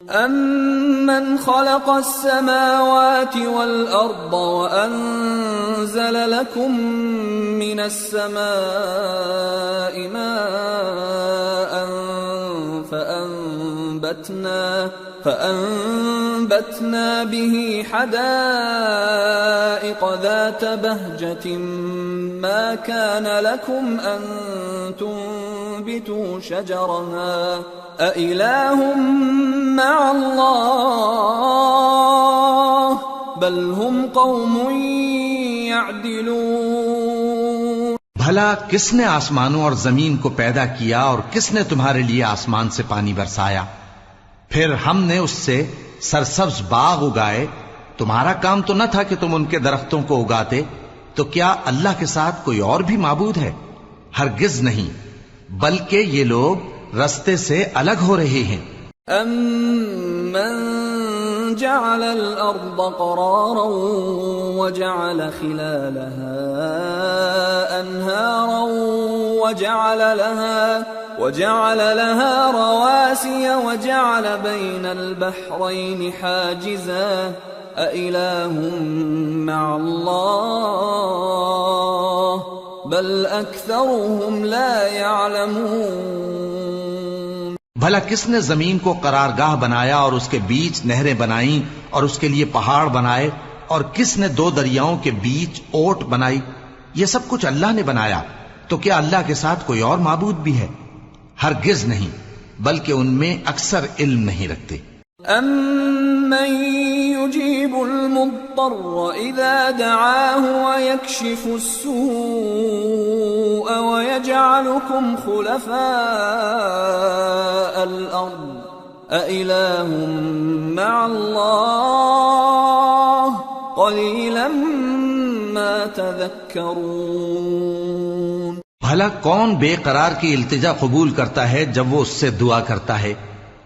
أَمَّنْ خَلَقَ السَّمَاوَاتِ وَالْأَرْضَ وَأَنزَلَ لَكُم مِّنَ السَّمَاءِ مَاءً فَأَنبَتْنَا بِهِ حَدَائِقَ ذَاتَ بَهْجَةٍ مَّا كَانَ لَكُمْ أَن تُنبِتُوا شَجَرَهَا أَإِلَٰهٌ مَّعَ اللَّهِ بَلْ هُمْ قَوْمٌ يَعْدِلُونَ۔ بھلا کس نے آسمانوں اور زمین کو پیدا کیا اور کس نے تمہارے لیے آسمان سے پانی برسایا؟ پھر ہم نے اس سے سرسبز باغ اگائے۔ تمہارا کام تو نہ تھا کہ تم ان کے درختوں کو اگاتے؟ تو کیا اللہ کے ساتھ کوئی اور بھی معبود ہے؟ ہرگز نہیں، بلکہ یہ لوگ رستے سے الگ ہو رہے ہیں۔ أَمَّن جَعَلَ الْأَرْضَ قَرَارًا وَجَعَلَ خِلَالَهَا أَنْهَارًا وَجَعَلَ لَهَا رَوَاسِيَ وَجَعَلَ بَيْنَ الْبَحْرَيْنِ حَاجِزًا أَإِلَٰهٌ مَّعَ اللَّهِ بَلْ أَكْثَرُهُمْ لَا يَعْلَمُونَ۔ بھلا کس نے زمین کو قرارگاہ بنایا اور اس کے بیچ نہریں بنائیں اور اس کے لیے پہاڑ بنائے، اور کس نے دو دریاؤں کے بیچ اوٹ بنائی؟ یہ سب کچھ اللہ نے بنایا، تو کیا اللہ کے ساتھ کوئی اور معبود بھی ہے؟ ہرگز نہیں، بلکہ ان میں اکثر علم نہیں رکھتے۔ أَمَّن يُجِيبُ الْمُضْطَرَّ إِذَا دَعَاهُ وَيَكْشِفُ السُّوءَ وَيَجْعَلُكُمْ خُلَفَاءَ الْأَرْضِ أَإِلَٰهٌ مَّعَ اللَّهِ قَلِيلًا مَّا تَذَكَّرُونَ۔ بھلا کون بے قرار کی التجا قبول کرتا ہے جب وہ اس سے دعا کرتا ہے؟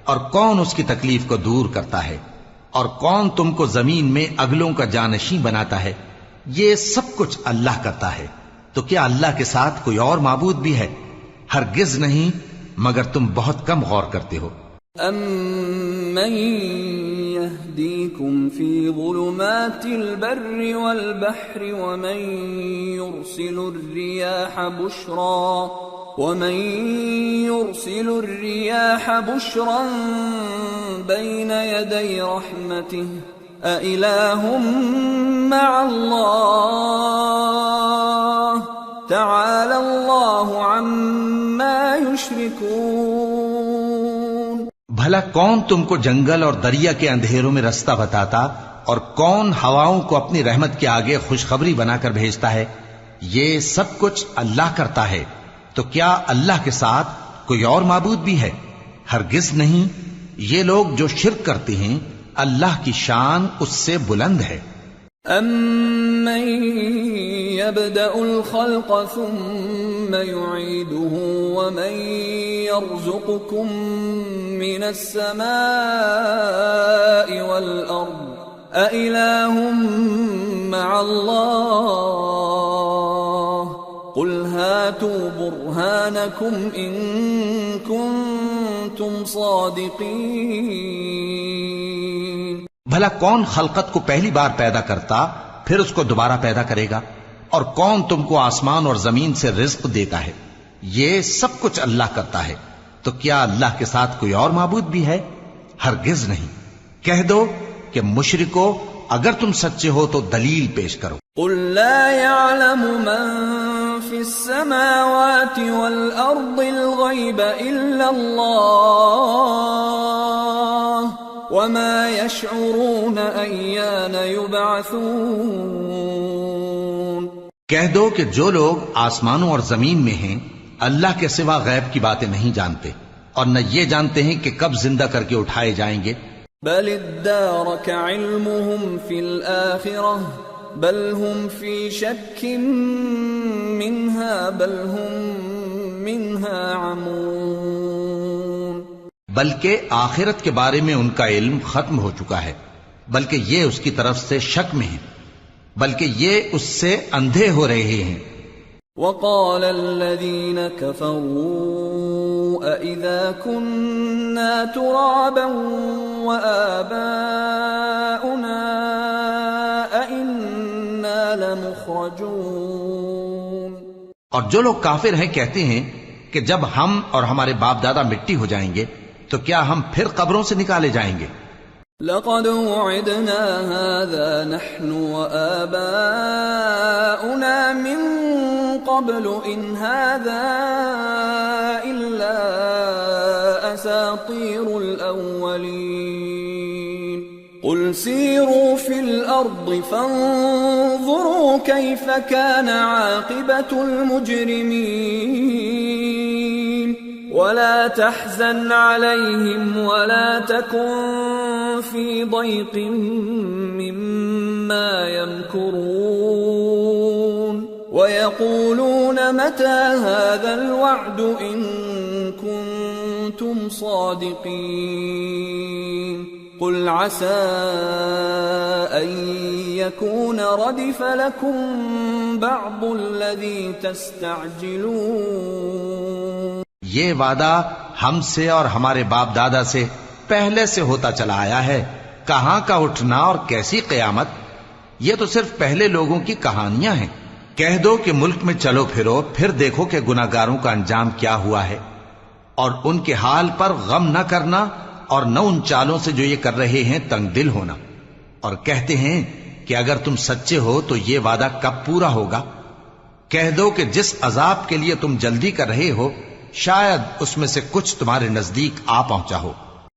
اور کون اس کی تکلیف کو دور کرتا ہے؟ اور کون تم کو زمین میں اگلوں کا جانشین بناتا ہے؟ یہ سب کچھ اللہ کرتا ہے، تو کیا اللہ کے ساتھ کوئی اور معبود بھی ہے؟ ہرگز نہیں، مگر تم بہت کم غور کرتے ہو۔ أَمَّن يَهْدِيكُمْ فِي ظُلُمَاتِ الْبَرِّ وَالْبَحْرِ وَمَن يُرْسِلُ الرِّيَاحَ بُشْرًا بَيْنَ يَدَيْ رَحْمَتِهِ أَإِلَٰهٌ مَّعَ اللَّهِ تَعَالَى اللَّهُ عَمَّا يُشْرِكُونَ۔ بھلا کون تم کو جنگل اور دریا کے اندھیروں میں رستہ بتاتا، اور کون ہواؤں کو اپنی رحمت کے آگے خوشخبری بنا کر بھیجتا ہے؟ یہ سب کچھ اللہ کرتا ہے، تو کیا اللہ کے ساتھ کوئی اور معبود بھی ہے؟ ہرگز نہیں، یہ لوگ جو شرک کرتے ہیں اللہ کی شان اس سے بلند ہے۔ أَمَّن يَبْدَأُ الْخَلْقَ ثُمَّ يُعِيدُهُ وَمَن يَرْزُقُكُم مِّنَ السَّمَاءِ وَالْأَرْضِ أَإِلَٰهٌ مَّعَ اللَّهِ قُلْ هَاتُوا بُرْهَانَكُمْ إِن كُنتُمْ صَادِقِينَ۔ بھلا کون خلقت کو پہلی بار پیدا کرتا پھر اس کو دوبارہ پیدا کرے گا؟ اور کون تم کو آسمان اور زمین سے رزق دیتا ہے؟ یہ سب کچھ اللہ کرتا ہے، تو کیا اللہ کے ساتھ کوئی اور معبود بھی ہے؟ ہرگز نہیں۔ کہہ دو کہ مشرکو، اگر تم سچے ہو تو دلیل پیش کرو۔ قُل لَّا يَعْلَمُ مَن فِي السَّمَاوَاتِ وَالْأَرْضِ الْغَيْبَ إِلَّا اللَّهُ وَمَا يَشْعُرُونَ أَيَّانَ يُبْعَثُونَ۔ کہہ دو کہ جو لوگ آسمانوں اور زمین میں ہیں اللہ کے سوا غیب کی باتیں نہیں جانتے، اور نہ یہ جانتے ہیں کہ کب زندہ کر کے اٹھائے جائیں گے۔ بَلِ ادَّارَكَ عِلْمُهُمْ فِي الْآخِرَةِ بَلْ هُمْ فِي شَكٍّ مِّنْهَا بَلْ هُمْ مِنْهَا عَمُونَ۔ بلکہ آخرت کے بارے میں ان کا علم ختم ہو چکا ہے، بلکہ یہ اس کی طرف سے شک میں ہیں، بلکہ یہ اس سے اندھے ہو رہے ہیں۔ وَقَالَ الَّذِينَ كَفَرُوا أَإِذَا كُنَّا تُرَابًا وَآبَاؤُنَا أَإِنَّا لَمُخْرَجُونَ۔ اور جو لوگ کافر ہیں کہتے ہیں کہ جب ہم اور ہمارے باپ دادا مٹی ہو جائیں گے تو کیا ہم پھر قبروں سے نکالے جائیں گے؟ لَقَدْ وُعِدْنَا هَذَا نَحْنُ وَآبَاؤُنَا مِنْ قَبْلُ إِنْ هَذَا إِلَّا أَسَاطِيرُ الْأَوَّلِينَ قُلْ سِيرُوا فِي الْأَرْضِ فَانظُرُوا كَيْفَ كَانَ عَاقِبَةُ الْمُجْرِمِينَ وَلَا تَحْزَنْ عَلَيْهِمْ وَلَا تَكُنْ فِي ضَيْقٍ مِّمَّا يَمْكُرُونَ وَيَقُولُونَ مَتَى هَذَا الْوَعْدُ إِن كُنتُمْ صَادِقِينَ قُلْ عَسَىٰ أَن يَكُونَ رَدِفَ لَكُمْ بَعْضُ الَّذِي تَسْتَعْجِلُونَ۔ یہ وعدہ ہم سے اور ہمارے باپ دادا سے پہلے سے ہوتا چلا آیا ہے، کہاں کا اٹھنا اور کیسی قیامت، یہ تو صرف پہلے لوگوں کی کہانیاں ہیں۔ کہہ دو کہ ملک میں چلو پھرو، پھر دیکھو کہ گناہگاروں کا انجام کیا ہوا ہے، اور ان کے حال پر غم نہ کرنا اور نہ ان چالوں سے جو یہ کر رہے ہیں تنگ دل ہونا، اور کہتے ہیں کہ اگر تم سچے ہو تو یہ وعدہ کب پورا ہوگا؟ کہہ دو کہ جس عذاب کے لیے تم جلدی کر رہے ہو شاید اس میں سے کچھ تمہارے نزدیک آ پہنچا ہو۔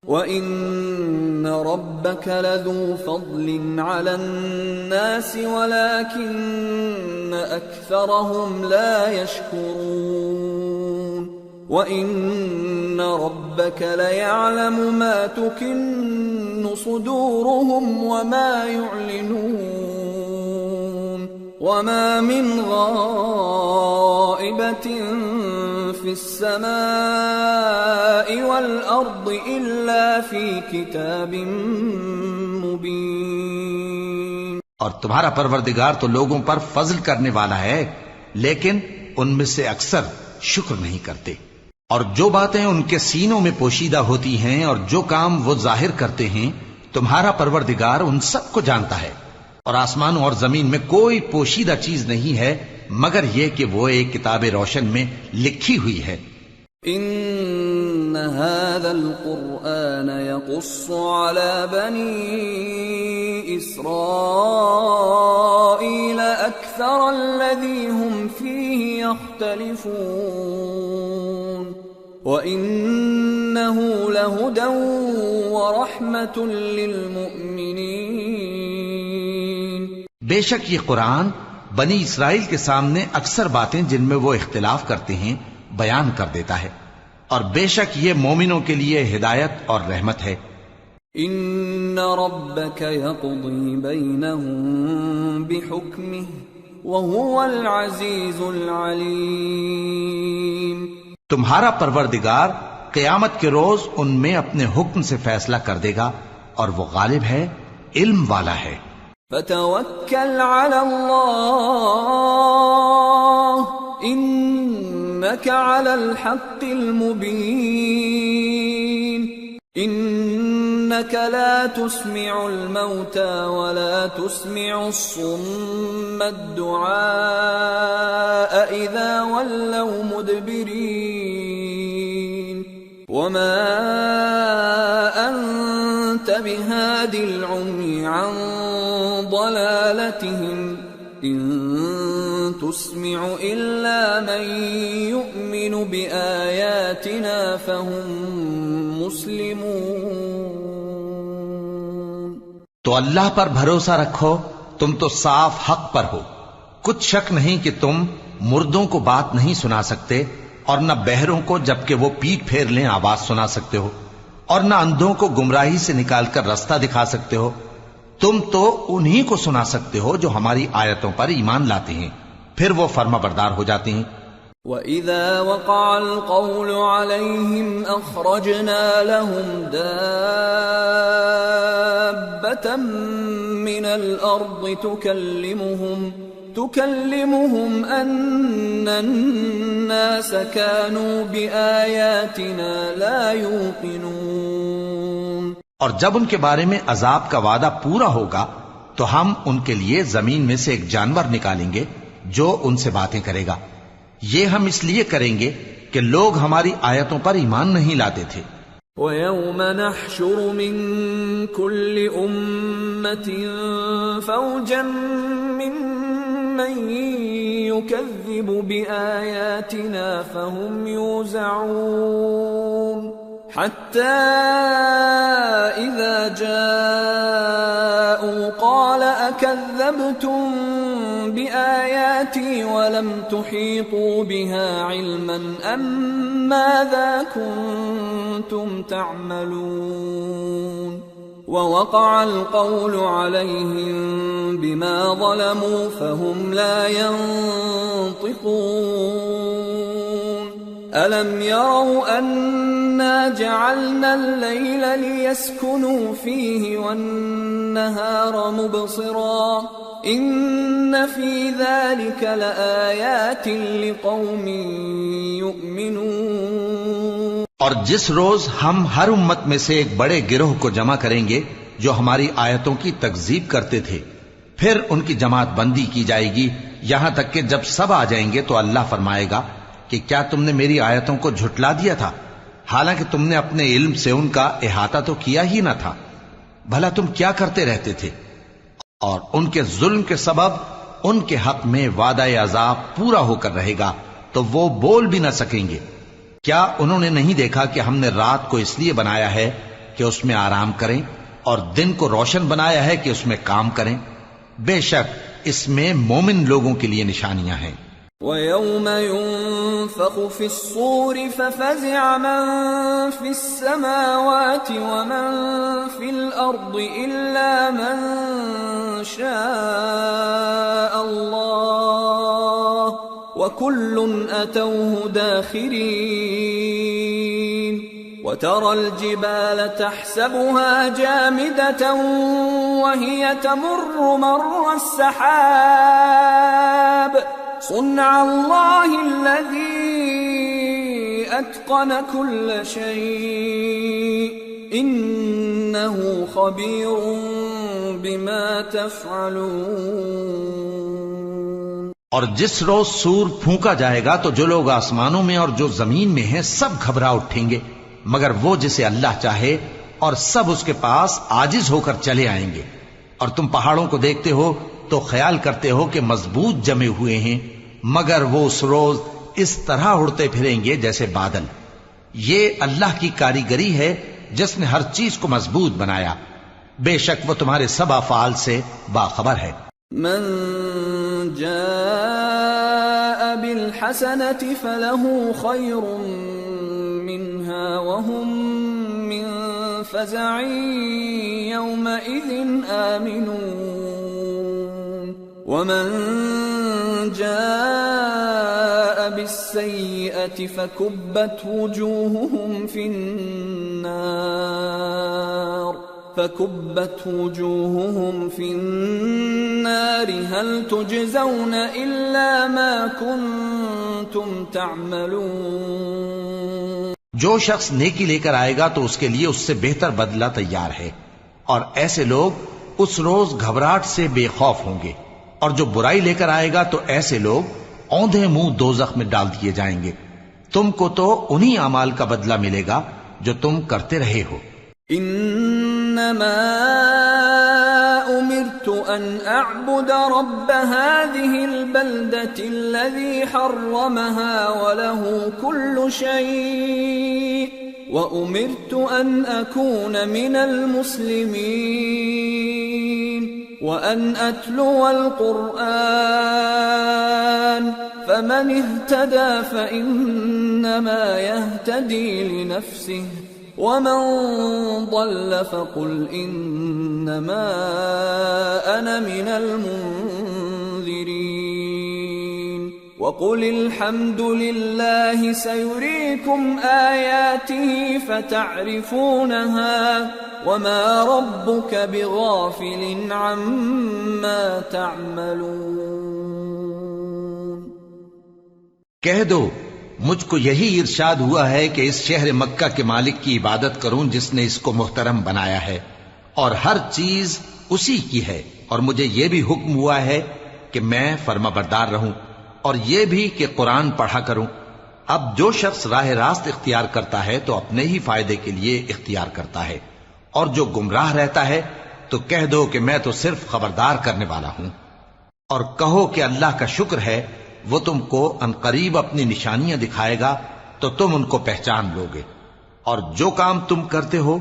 وَإِنَّ رَبَّكَ لَذُو فَضْلٍ عَلَى النَّاسِ وَلَكِنَّ أَكْثَرَهُمْ لَا يَشْكُرُونَ وَإِنَّ رَبَّكَ لَيَعْلَمُ مَا تُكِنُّ صُدُورُهُمْ وَمَا يُعْلِنُونَ وَمَا مِنْ غَائِبَةٍ فِي السَّمَاءِ وَالْأَرْضِ إِلَّا فِي كِتَابٍ مُبِينٍ۔ اور تمہارا پروردگار تو لوگوں پر فضل کرنے والا ہے، لیکن ان میں سے اکثر شکر نہیں کرتے۔ اور جو باتیں ان کے سینوں میں پوشیدہ ہوتی ہیں اور جو کام وہ ظاہر کرتے ہیں تمہارا پروردگار ان سب کو جانتا ہے۔ اور آسمانوں اور زمین میں کوئی پوشیدہ چیز نہیں ہے مگر یہ کہ وہ ایک کتاب روشن میں لکھی ہوئی ہے۔ ان هذا القرآن يقص على بني اسرائيل اكثر الذي هم فيه يختلفون وانه لهدى ورحمة للمؤمنين۔ بے شک یہ قرآن بنی اسرائیل کے سامنے اکثر باتیں جن میں وہ اختلاف کرتے ہیں بیان کر دیتا ہے، اور بے شک یہ مومنوں کے لیے ہدایت اور رحمت ہے۔ ان ربك يقضي بينهم بحكمه وهو العزيز العليم۔ تمہارا پروردگار قیامت کے روز ان میں اپنے حکم سے فیصلہ کر دے گا اور وہ غالب ہے، علم والا ہے۔ فتوکل علی اللہ انک علی الحق المبین انک لا تسمع الموتى ولا تسمع الصم الدعاء اذا ولوا مدبرین وما انت بهاد العمي عن ضلالتهم ان تسمع الا من يؤمن بآياتنا فهم مسلمون۔ تو اللہ پر بھروسہ رکھو، تم تو صاف حق پر ہو، کچھ شک نہیں کہ تم مردوں کو بات نہیں سنا سکتے اور نہ بہروں کو جبکہ وہ پیٹ پھیر لیں آواز سنا سکتے ہو، اور نہ اندھوں کو گمراہی سے نکال کر رستہ دکھا سکتے ہو، تم تو انہی کو سنا سکتے ہو جو ہماری آیتوں پر ایمان لاتے ہیں، پھر وہ فرما بردار ہو جاتے ہیں۔ وَإِذَا وَقَعَ الْقَوْلُ عَلَيْهِمْ أَخْرَجْنَا لَهُمْ دَابَّةً مِّنَ الْأَرْضِ تكلمهم أن الناس كانوا بآياتنا لا يوقنون۔ اور جب ان کے بارے میں عذاب کا وعدہ پورا ہوگا تو ہم ان کے لیے زمین میں سے ایک جانور نکالیں گے جو ان سے باتیں کرے گا۔ یہ ہم اس لیے کریں گے کہ لوگ ہماری آیتوں پر ایمان نہیں لاتے تھے۔ وَيَوْمَ نَحْشُرُ مِن كُلِّ أُمَّةٍ فَوْجًا مِّمَّن يُكَذِّبُ بِآيَاتِنَا فَهُمْ يُوزَعُونَ حَتَّى إِذَا جَاءُوا قَالَ أَكَذَّبْتُم بِآيَاتِي وَلَمْ تُحِيطُوا بِهَا عِلْمًا أَمْ مَاذَا كُنتُمْ تَعْمَلُونَ وَوَقَعَ الْقَوْلُ عَلَيْهِمْ بِمَا ظَلَمُوا فَهُمْ لَا يَنطِقُونَ أَلَمْ يَرَوْا أَنَّا جَعَلْنَا اللَّيْلَ لِيَسْكُنُوا فِيهِ وَالنَّهَارَ مُبْصِرًا إِنَّ فِي ذَلِكَ لَآيَاتٍ لِقَوْمٍ يُؤْمِنُونَ۔ اور جس روز ہم ہر امت میں سے ایک بڑے گروہ کو جمع کریں گے جو ہماری آیتوں کی تکذیب کرتے تھے، پھر ان کی جماعت بندی کی جائے گی یہاں تک کہ جب سب آ جائیں گے تو اللہ فرمائے گا کہ کیا تم نے میری آیتوں کو جھٹلا دیا تھا، حالانکہ تم نے اپنے علم سے ان کا احاطہ تو کیا ہی نہ تھا، بھلا تم کیا کرتے رہتے تھے؟ اور ان کے ظلم کے سبب ان کے حق میں وعدہ عذاب پورا ہو کر رہے گا تو وہ بول بھی نہ سکیں گے۔ کیا انہوں نے نہیں دیکھا کہ ہم نے رات کو اس لیے بنایا ہے کہ اس میں آرام کریں اور دن کو روشن بنایا ہے کہ اس میں کام کریں؟ بے شک اس میں مومن لوگوں کے لیے نشانیاں ہیں۔ وَيَوْمَ يُنفَخُ فِي الصُّورِ فَفَزِعَ مَن فِي السَّمَاوَاتِ وَمَن فِي الْأَرْضِ إِلَّا مَن شَاءَ اللَّهُ وَكُلٌّ أَتَوْهُ دَاخِرِينَ وَتَرَى الْجِبَالَ تَحْسَبُهَا جَامِدَةً وَهِيَ تَمُرُّ مَرَّ السَّحَابِ صُنْعَ اللَّهِ الَّذِي أَتْقَنَ كُلَّ شَيْءٍ إِنَّهُ خَبِيرٌ بِمَا تَفْعَلُونَ۔ اور جس روز سور پھونکا جائے گا تو جو لوگ آسمانوں میں اور جو زمین میں ہیں سب گھبرا اٹھیں گے مگر وہ جسے اللہ چاہے، اور سب اس کے پاس عاجز ہو کر چلے آئیں گے۔ اور تم پہاڑوں کو دیکھتے ہو تو خیال کرتے ہو کہ مضبوط جمے ہوئے ہیں، مگر وہ اس روز اس طرح اڑتے پھریں گے جیسے بادل۔ یہ اللہ کی کاریگری ہے جس نے ہر چیز کو مضبوط بنایا، بے شک وہ تمہارے سب افعال سے باخبر ہے۔ من جاء بالحسنة فله خير منها وهم من فزع يومئذ آمنون ومن جاء بالسيئة فكبت وجوههم في النار هل تجزون إلا ما كنتم تعملون۔ جو شخص نیکی لے کر آئے گا تو اس کے لیے اس سے بہتر بدلہ تیار ہے، اور ایسے لوگ اس روز گھبراہٹ سے بے خوف ہوں گے، اور جو برائی لے کر آئے گا تو ایسے لوگ اوندھے منہ دوزخ میں ڈال دیے جائیں گے۔ تم کو تو انہی اعمال کا بدلہ ملے گا جو تم کرتے رہے ہو۔ انما امرت ان اعبد رب هذه البلدة الذي حرمها وله كل شيء وامرت ان اكون من المسلمين وان اتلو القرآن فمن اهتدى فانما يهتدي لنفسه ومن ضل فقل انما انا من المنذرين وقل الحمد لله سيريكم آياته فتعرفونها وما ربك بغافل عما تعملون۔ کہہ دو مجھ کو یہی ارشاد ہوا ہے کہ اس شہر مکہ کے مالک کی عبادت کروں جس نے اس کو محترم بنایا ہے اور ہر چیز اسی کی ہے، اور مجھے یہ بھی حکم ہوا ہے کہ میں فرما بردار رہوں اور یہ بھی کہ قرآن پڑھا کروں۔ اب جو شخص راہ راست اختیار کرتا ہے تو اپنے ہی فائدے کے لیے اختیار کرتا ہے، اور جو گمراہ رہتا ہے تو کہہ دو کہ میں تو صرف خبردار کرنے والا ہوں۔ اور کہو کہ اللہ کا شکر ہے وہ تم کو عنقریب اپنی نشانیاں دکھائے گا تو تم ان کو پہچان لوگے، اور جو کام تم کرتے ہو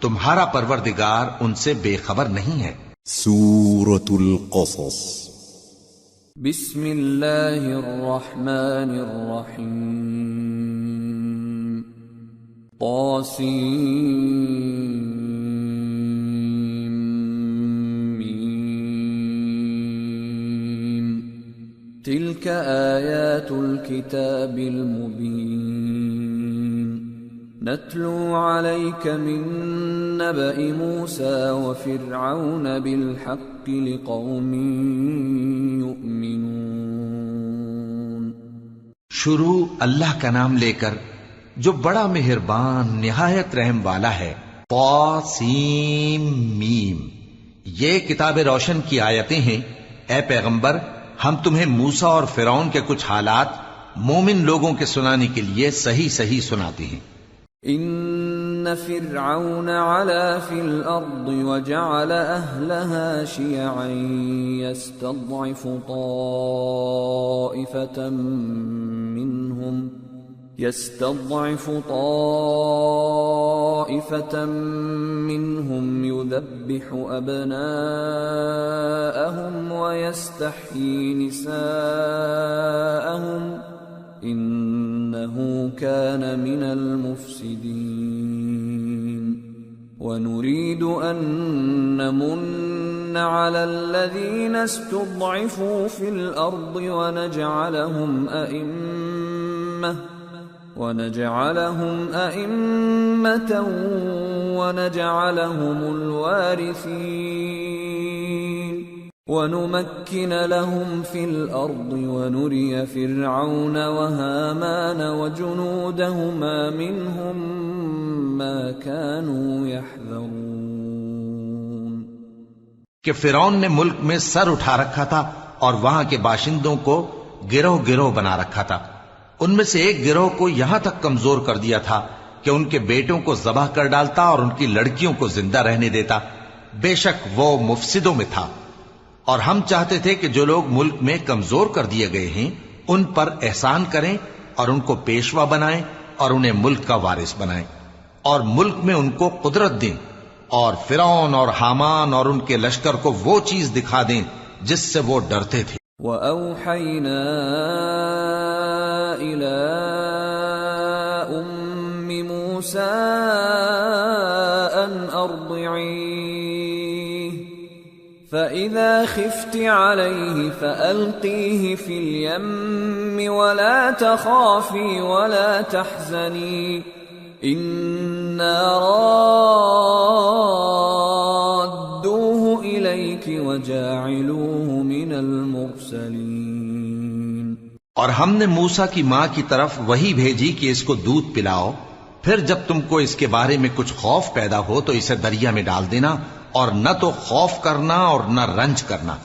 تمہارا پروردگار ان سے بے خبر نہیں ہے۔ سورة القصص بسم اللہ الرحمن الرحیم طاسیم تلك آیات الكتاب المبین نتلو علیک من نبأ موسى وفرعون بالحق لقوم یؤمنون۔ شروع اللہ کا نام لے کر جو بڑا مہربان نہایت رحم والا ہے۔ طاسیم میم، یہ کتاب روشن کی آیتیں ہیں۔ اے پیغمبر، ہم تمہیں موسیٰ اور فرعون کے کچھ حالات مومن لوگوں کے سنانے کے لیے صحیح صحیح سناتے ہیں۔ ان فرعون علا فی الارض وجعل اہلها شیعا يستضعف طائفة منهم يذبح أبناءهم ويستحيي نساءهم إنه كان من المفسدين ونريد أن نمن على الذين استضعفوا في الأرض ونجعلهم أئمة ونجعلهم الوارثين ونمكن لهم في الأرض ونري فرعون وهامان وجنودهما منهم ما كانوا يحذرون۔ کہ فرعون نے ملک میں سر اٹھا رکھا تھا اور وہاں کے باشندوں کو گروہ گروہ بنا رکھا تھا۔ ان میں سے ایک گروہ کو یہاں تک کمزور کر دیا تھا کہ ان کے بیٹوں کو ذبح کر ڈالتا اور ان کی لڑکیوں کو زندہ رہنے دیتا۔ بے شک وہ مفسدوں میں تھا۔ اور ہم چاہتے تھے کہ جو لوگ ملک میں کمزور کر دیے گئے ہیں ان پر احسان کریں اور ان کو پیشوا بنائیں اور انہیں ملک کا وارث بنائیں اور ملک میں ان کو قدرت دیں، اور فرعون اور حامان اور ان کے لشکر کو وہ چیز دکھا دیں جس سے وہ ڈرتے تھے۔ وَأَوْحَيْنَا إِلَىٰ أُمِّ مُوسَىٰ أَنْ أَرْضِعِيهِ فَإِذَا خِفْتِ عَلَيْهِ فَأَلْقِيهِ فِي الْيَمِّ وَلَا تَخَافِي وَلَا تَحْزَنِي إِنَّا رَادُّوهُ إِلَيْكِ وَجَاعِلُوهُ مِنَ الْمُرْسَلِينَ۔ اور ہم نے موسیٰ کی ماں کی طرف وہی بھیجی کہ اس کو دودھ پلاؤ، پھر جب تم کو اس کے بارے میں کچھ خوف پیدا ہو تو اسے دریا میں ڈال دینا، اور نہ تو خوف کرنا اور نہ رنج کرنا،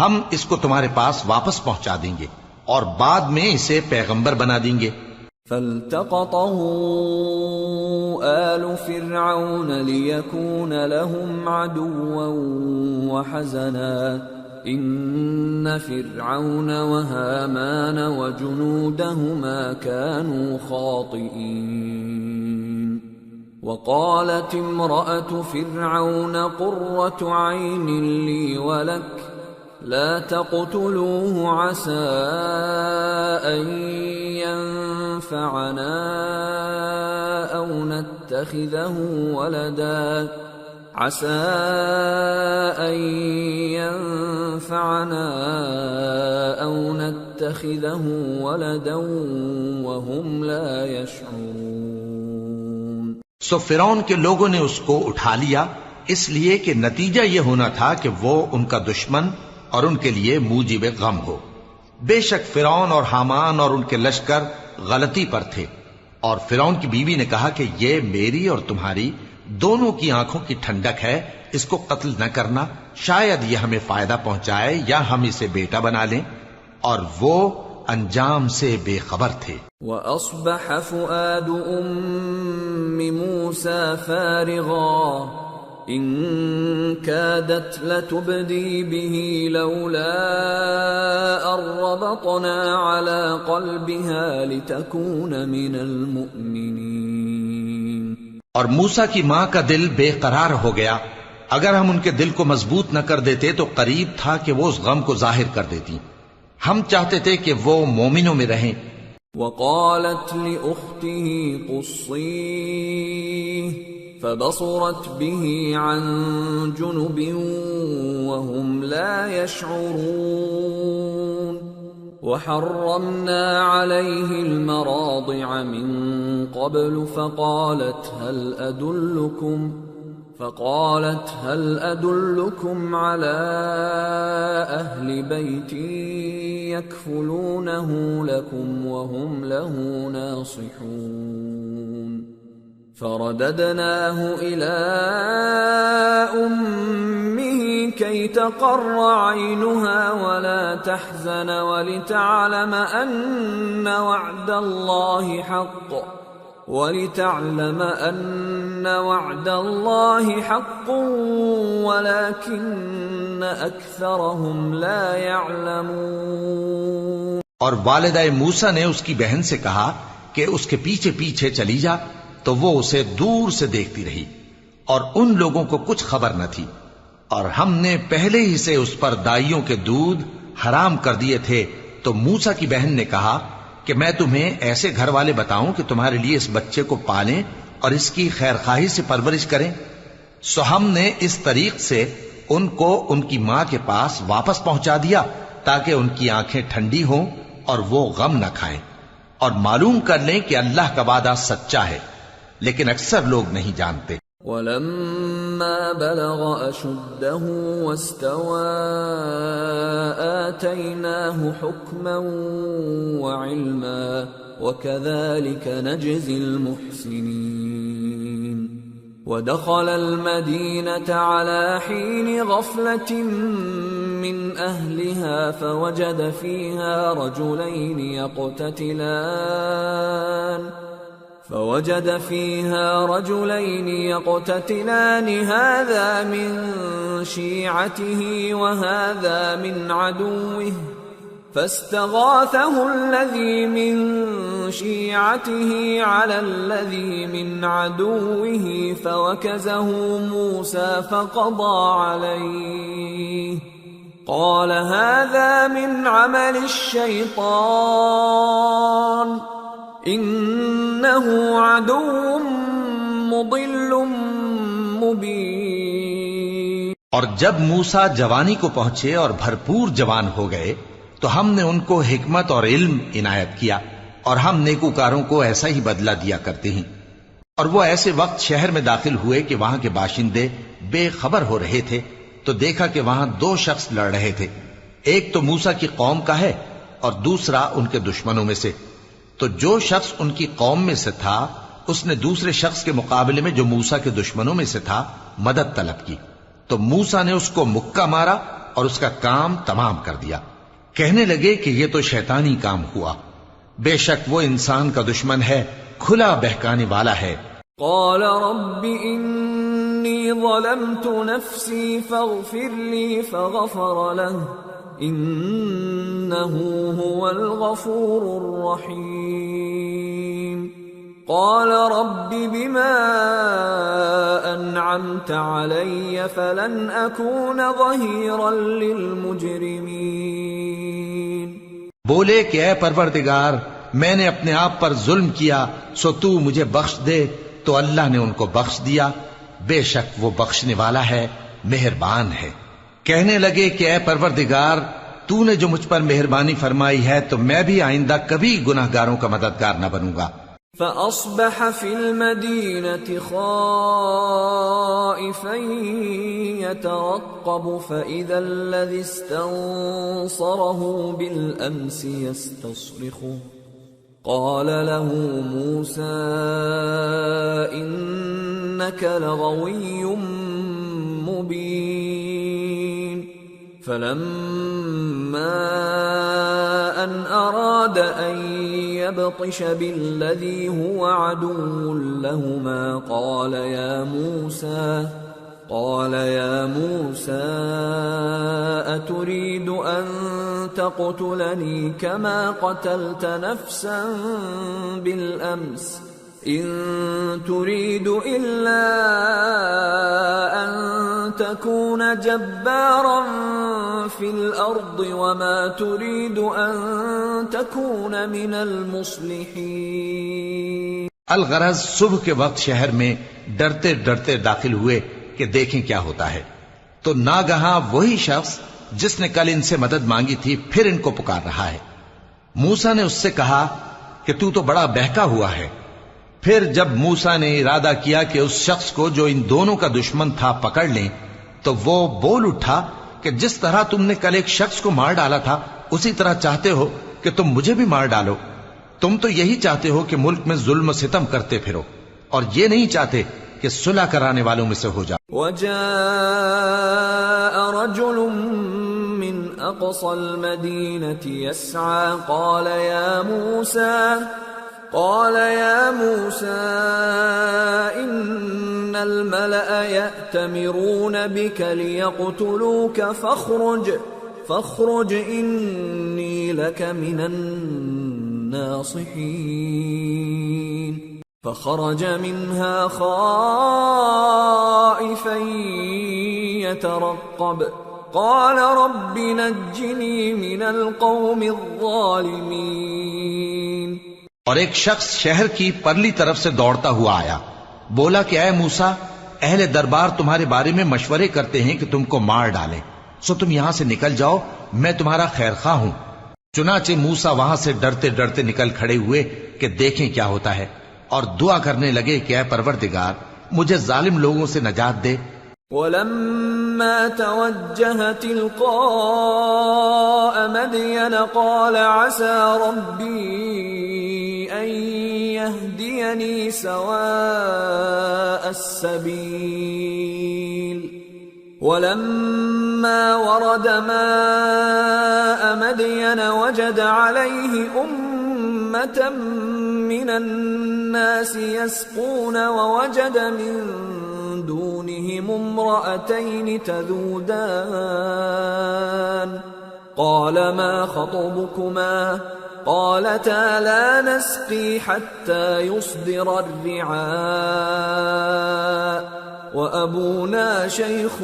ہم اس کو تمہارے پاس واپس پہنچا دیں گے اور بعد میں اسے پیغمبر بنا دیں گے۔ فالتقطه آل فرعون ليكون لهم عدوا وحزنا إن فرعون وهامان وجنودهما كانوا خاطئين وقالت امرأة فرعون قرة عين لي ولك لا تقتلوه عسى أن ينفعنا أو نتخذه ولدا عسى أن ينفعنا أو نتخذه ولدا وهم لا يشعرون۔ سو فرعون کے لوگوں نے اس کو اٹھا لیا، اس لیے کہ نتیجہ یہ ہونا تھا کہ وہ ان کا دشمن اور ان کے لیے موجب غم ہو۔ بے شک فرعون اور حامان اور ان کے لشکر غلطی پر تھے، اور فرعون کی بیوی نے کہا کہ یہ میری اور تمہاری دونوں کی آنکھوں کی ٹھنڈک ہے، اس کو قتل نہ کرنا، شاید یہ ہمیں فائدہ پہنچائے یا ہم اسے بیٹا بنا لیں، اور وہ انجام سے بے خبر تھے۔ وَأَصْبَحَ فُؤَادُ أُمِّ مُوسَى فَارِغًا إِن كَادَتْ لَتُبْدِي بِهِ لَوْلَا أَن رَّبَطْنَا عَلَى قَلْبِهَا لِتَكُونَ مِنَ الْمُؤْمِنِينَ۔ اور موسیٰ کی ماں کا دل بے قرار ہو گیا، اگر ہم ان کے دل کو مضبوط نہ کر دیتے تو قریب تھا کہ وہ اس غم کو ظاہر کر دیتی، ہم چاہتے تھے کہ وہ مومنوں میں رہیں۔ وقالت لأخته قصيه فبصرت به عن جنب وهم لا يشعرون وحرمنا عليه المراضع من قبل فقالت هل أدلكم على أهل بيت يكفلونه لكم وهم له ناصحون فرددناه إلى أمه كي تقر عينها ولا تحزن ولتعلم أن وعد الله حق ولكن أكثرهم لا يعلمون۔ اور والدہ موسیٰ نے اس کی بہن سے کہا کہ اس کے پیچھے پیچھے چلی جا، تو وہ اسے دور سے دیکھتی رہی، اور ان لوگوں کو کچھ خبر نہ تھی، اور ہم نے پہلے ہی سے اس پر دائیوں کے دودھ حرام کر دیے تھے۔ تو موسیٰ کی بہن نے کہا کہ میں تمہیں ایسے گھر والے بتاؤں کہ تمہارے لیے اس بچے کو پالیں اور اس کی خیر خواہی سے پرورش کریں۔ سو ہم نے اس طریق سے ان کو ان کی ماں کے پاس واپس پہنچا دیا تاکہ ان کی آنکھیں ٹھنڈی ہوں اور وہ غم نہ کھائیں، اور معلوم کر لیں کہ اللہ کا وعدہ سچا ہے، لیکن اکثر لوگ نہیں جانتے۔ وَلَمَّا بَلَغَ أَشُدَّهُ وَاسْتَوَى آتَيْنَاهُ حُكْمًا وَعِلْمًا وَكَذَلِكَ نَجْزِي الْمُحْسِنِينَ ودخل المدينة على حين غفلة من أهلها فوجد فيها رجلين يقتتلان هذا من شيعته وهذا من عدوه فاستغاثه الذي من شيعته على الذي من عدوه فوكزه موسى فقضى عليه قال هذا من عمل الشيطان إنه عدو مضل مبين۔ اور جب موسیٰ جوانی کو پہنچے اور بھرپور جوان ہو گئے تو ہم نے ان کو حکمت اور علم عنایت کیا، اور ہم نیکوکاروں کو ایسا ہی بدلہ دیا کرتے ہیں۔ اور وہ ایسے وقت شہر میں داخل ہوئے کہ وہاں کے باشندے بے خبر ہو رہے تھے، تو دیکھا کہ وہاں دو شخص لڑ رہے تھے، ایک تو موسیٰ کی قوم کا ہے اور دوسرا ان کے دشمنوں میں سے۔ تو جو شخص ان کی قوم میں سے تھا اس نے دوسرے شخص کے مقابلے میں جو موسیٰ کے دشمنوں میں سے تھا مدد طلب کی، تو موسیٰ نے اس کو مکہ مارا اور اس کا کام تمام کر دیا۔ کہنے لگے کہ یہ تو شیطانی کام ہوا، بے شک وہ انسان کا دشمن ہے، کھلا بہکانے والا ہے۔ قال رب انی ظلمت نفسی فاغفر لی فغفر له انه هو الغفور الرحیم۔ قال رب بما انعمت علی فلن اکون ظہیرا للمجرمین۔ بولے کہ اے پروردگار میں نے اپنے آپ پر ظلم کیا، سو تو مجھے بخش دے، تو اللہ نے ان کو بخش دیا، بے شک وہ بخشنے والا ہے، مہربان ہے۔ کہنے لگے کہ اے پروردگار تو نے جو مجھ پر مہربانی فرمائی ہے تو میں بھی آئندہ کبھی گناہگاروں کا مددگار نہ بنوں گا۔ فأصبح في المدينة خائفا يترقب فإذا الذي استنصره بالأمس يستصرخه قال له موسى إنك لغوي مبين فلما أن أراد أن يبطش بالذي هو عدو لهما قال يا موسى أتريد أن تقتلني كما قتلت نفسا بالأمس إن تريد إلا أن تكون جبارا في الأرض وما تريد أن تكون من المصلحين. الغرض صبح کے وقت شہر میں ڈرتے ڈرتے داخل ہوئے کہ دیکھیں کیا ہوتا ہے، تو ناگہاں وہی شخص جس نے کل ان سے مدد مانگی تھی پھر ان کو پکار رہا ہے. موسیٰ نے اس سے کہا کہ تو بڑا بہکا ہوا ہے. پھر جب موسیٰ نے ارادہ کیا کہ اس شخص کو جو ان دونوں کا دشمن تھا پکڑ لیں، تو وہ بول اٹھا کہ جس طرح تم نے کل ایک شخص کو مار ڈالا تھا اسی طرح چاہتے ہو کہ تم مجھے بھی مار ڈالو. تم تو یہی چاہتے ہو کہ ملک میں ظلم و ستم کرتے پھرو، اور یہ نہیں چاہتے کہ صلح کرانے والوں میں سے ہو جاؤ. وجاء رجل من اقصى المدينة يسعى قال يا موسى إن الملأ يأتمرون بك ليقتلوك فاخرج إني لك من الناصحين. فخرج منها خائفا يترقب قال رب نجني من القوم الظالمين. اور ایک شخص شہر کی پرلی طرف سے دوڑتا ہوا آیا، بولا کہ اے موسیٰ، اہل دربار تمہارے بارے میں مشورے کرتے ہیں کہ تم کو مار ڈالیں، سو تم یہاں سے نکل جاؤ، میں تمہارا خیر خواہ ہوں. چنانچہ موسیٰ وہاں سے ڈرتے ڈرتے نکل کھڑے ہوئے کہ دیکھیں کیا ہوتا ہے، اور دعا کرنے لگے کہ اے پروردگار مجھے ظالم لوگوں سے نجات دے. وَلَمَّا تَوَجَّهَ تِلْقَاءَ مَدْيَنَ قَالَ عَسَى رَبِّي أَن يَهْدِيَنِي سَوَاءَ السَّبِيلِ. وَلَمَّا وَرَدَ مَاءَ مَدْيَنَ وَجَدَ عَلَيْهِ أُمَّةً مِّنَ النَّاسِ يَسْقُونَ وَوَجَدَ مِن دونهم امرأتين تذودان قال ما خطبكما قالتا لا نسقي حتى يصدر الرعاء وأبونا شيخ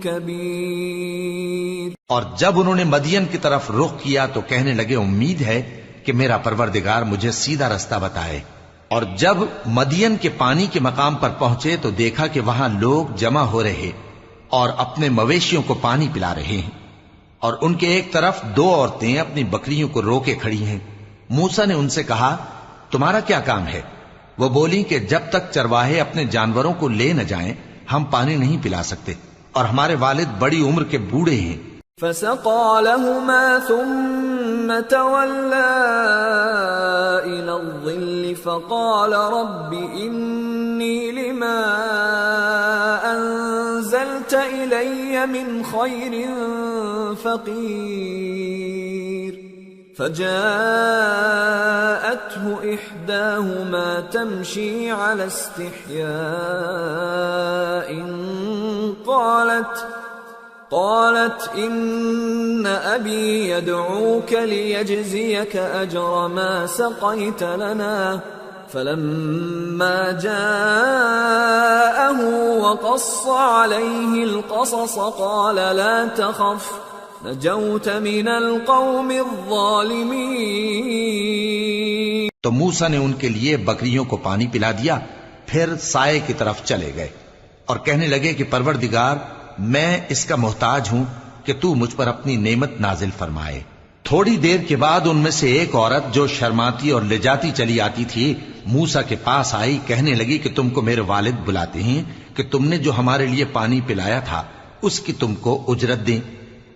كبير. اور جب انہوں نے مدین کی طرف رخ کیا تو کہنے لگے امید ہے کہ میرا پروردگار مجھے سیدھا رستہ بتائے. اور جب مدین کے پانی کے مقام پر پہنچے تو دیکھا کہ وہاں لوگ جمع ہو رہے اور اپنے مویشیوں کو پانی پلا رہے ہیں، اور ان کے ایک طرف دو عورتیں اپنی بکریوں کو روکے کھڑی ہیں. موسیٰ نے ان سے کہا تمہارا کیا کام ہے؟ وہ بولی کہ جب تک چرواہے اپنے جانوروں کو لے نہ جائیں ہم پانی نہیں پلا سکتے، اور ہمارے والد بڑی عمر کے بوڑھے ہیں. فسقى لهما ثم تولى إلى الظل فقال رب إني لما أنزلت إلي من خير فقير. فجاءته إحداهما تمشي على استحياء قالت إن أبي يدعوك ليجزيك أجر ما سقيت لنا. فلما جاءه وقص عليه القصص قال لا تخف نجوت من القوم الظالمين. تو موسیٰ نے ان کے لیے بکریوں کو پانی پلا دیا، پھر سائے کی طرف چلے گئے اور کہنے لگے کہ پروردگار میں اس کا محتاج ہوں کہ تو مجھ پر اپنی نعمت نازل فرمائے. تھوڑی دیر کے بعد ان میں سے ایک عورت جو شرماتی اور لجاتی چلی آتی تھی موسیٰ کے پاس آئی، کہنے لگی کہ تم کو میرے والد بلاتے ہیں کہ تم نے جو ہمارے لیے پانی پلایا تھا اس کی تم کو اجرت دیں۔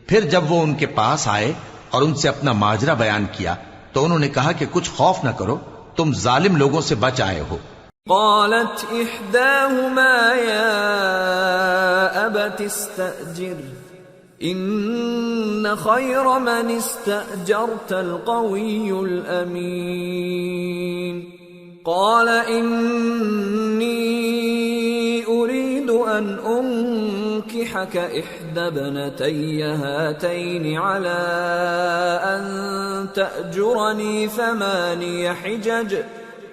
پھر جب وہ ان کے پاس آئے اور ان سے اپنا ماجرا بیان کیا تو انہوں نے کہا کہ کچھ خوف نہ کرو، تم ظالم لوگوں سے بچ آئے ہو۔ قالت إحداهما يا أبت استأجر إن خير من استأجرت القوي الأمين قال إني أريد أن أنكحك إحدى ابنتي هاتين على أن تأجرني 8 حجج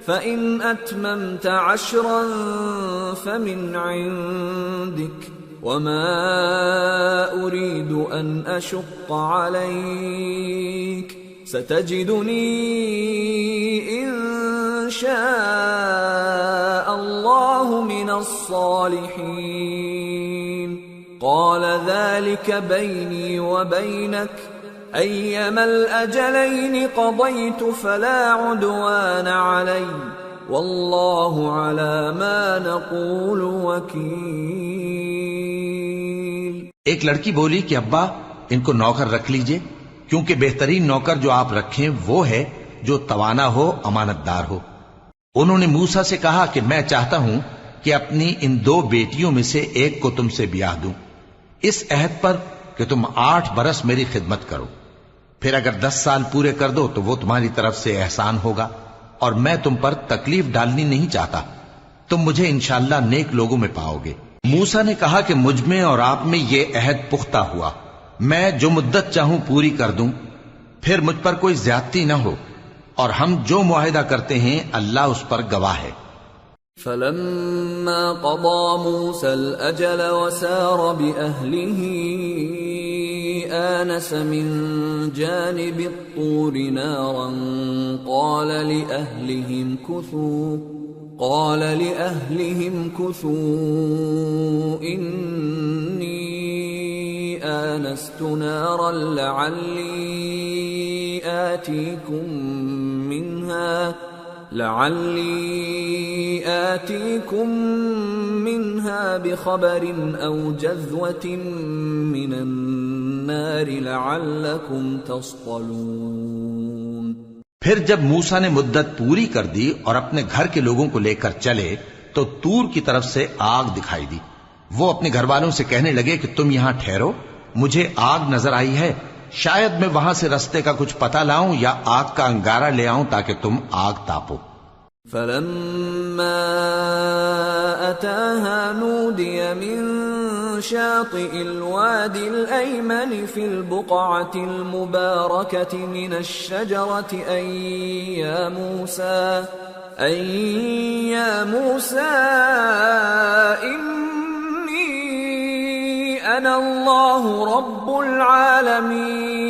فإن أتممت 10 فمن عندك وما أريد أن أشق عليك ستجدني إن شاء الله من الصالحين قال ذلك بيني وبينك أيما الأجلين قضيت فلا عدوان علي والله على ما نقول وكيل۔ ایک لڑکی بولی کہ ابا ان کو نوکر رکھ لیجئے، کیونکہ بہترین نوکر جو آپ رکھیں وہ ہے جو توانا ہو، امانت دار ہو۔ انہوں نے موسیٰ سے کہا کہ میں چاہتا ہوں کہ اپنی ان 2 بیٹیوں میں سے ایک کو تم سے بیاہ دوں، اس عہد پر کہ تم 8 برس میری خدمت کرو، پھر اگر 10 سال پورے کر دو تو وہ تمہاری طرف سے احسان ہوگا، اور میں تم پر تکلیف ڈالنی نہیں چاہتا، تم مجھے انشاءاللہ نیک لوگوں میں پاؤ گے۔ موسیٰ نے کہا کہ مجھ میں اور آپ میں یہ عہد پختہ ہوا، میں جو مدت چاہوں پوری کر دوں، پھر مجھ پر کوئی زیادتی نہ ہو، اور ہم جو معاہدہ کرتے ہیں اللہ اس پر گواہ ہے۔ فلما قضى موسى الأجل وسار بأهله آنس من جانب الطور نارا قال لأهلهم كثوا إني آنست نارا لعلي آتيكم منها بخبر أو جذوة من النار لعلكم تصطلون۔ پھر جب موسیٰ نے مدت پوری کر دی اور اپنے گھر کے لوگوں کو لے کر چلے تو طور کی طرف سے آگ دکھائی دی۔ وہ اپنے گھر والوں سے کہنے لگے کہ تم یہاں ٹھہرو، مجھے آگ نظر آئی ہے، شاید میں وہاں سے رستے کا کچھ پتہ لاؤں یا آگ کا انگارہ لے آؤں تاکہ تم آگ تاپو۔ فلما أتاها نودي من شاطئ الوادي الأيمن في البقعة المباركة من الشجرة أن يا موسى إني أنا الله رب العالمين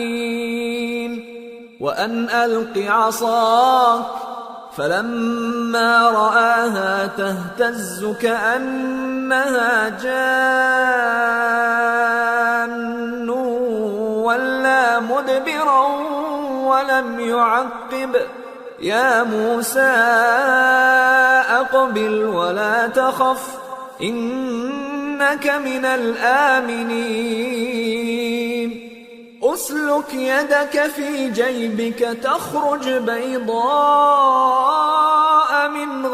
وأن ألق عصاك فلما رآها تهتز كأنها جان ولا مدبرا ولم يعقب يا موسى أقبل ولا تخف إنك من الآمنين أسلك يدك في جيبك تخرج بيضاء من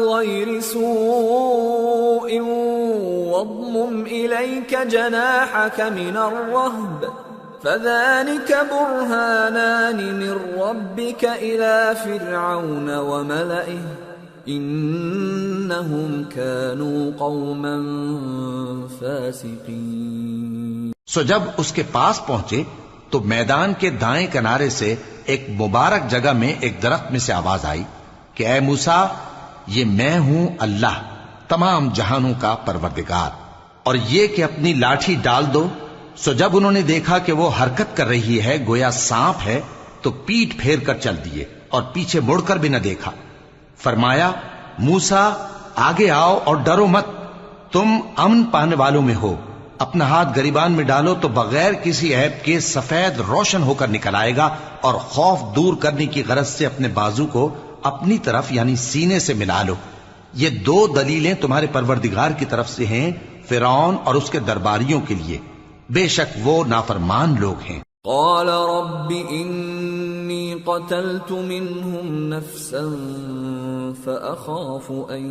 غير سوء واضمم إليك جناحك من الرهب فذلك برهانان من ربك إلى فرعون وملئه انہم كانوا قوما فاسقین۔ سو جب اس کے پاس پہنچے تو میدان کے دائیں کنارے سے ایک مبارک جگہ میں ایک درخت میں سے آواز آئی کہ اے موسیٰ، یہ میں ہوں اللہ تمام جہانوں کا پروردگار، اور یہ کہ اپنی لاٹھی ڈال دو۔ سو جب انہوں نے دیکھا کہ وہ حرکت کر رہی ہے گویا سانپ ہے تو پیٹ پھیر کر چل دیے اور پیچھے مڑ کر بھی نہ دیکھا۔ فرمایا موسیٰ آگے آؤ اور ڈرو مت، تم امن پانے والوں میں ہو، اپنا ہاتھ گریبان میں ڈالو تو بغیر کسی عیب کے سفید روشن ہو کر نکل آئے گا اور خوف دور کرنے کی غرض سے اپنے بازو کو اپنی طرف یعنی سینے سے ملا لو. یہ دو دلیلیں تمہارے پروردگار کی طرف سے ہیں فرعون اور اس کے درباریوں کے لیے، بے شک وہ نافرمان لوگ ہیں. قال رب انی قتلت منهم نفسا فأخاف ان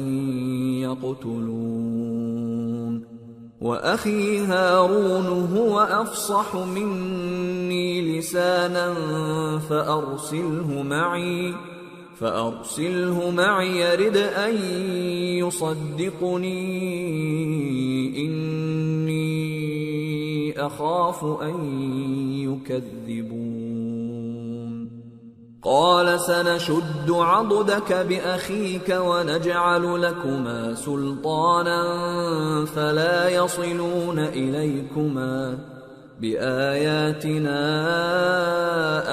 يقتلون وأخي هارون هو أفصح مني لسانا فأرسله معي يرد أن يصدقني إني أخاف أن يكذبون قال سنشد عضدك بأخيك ونجعل لكما سلطانا فلا يصلون إليكما بآياتنا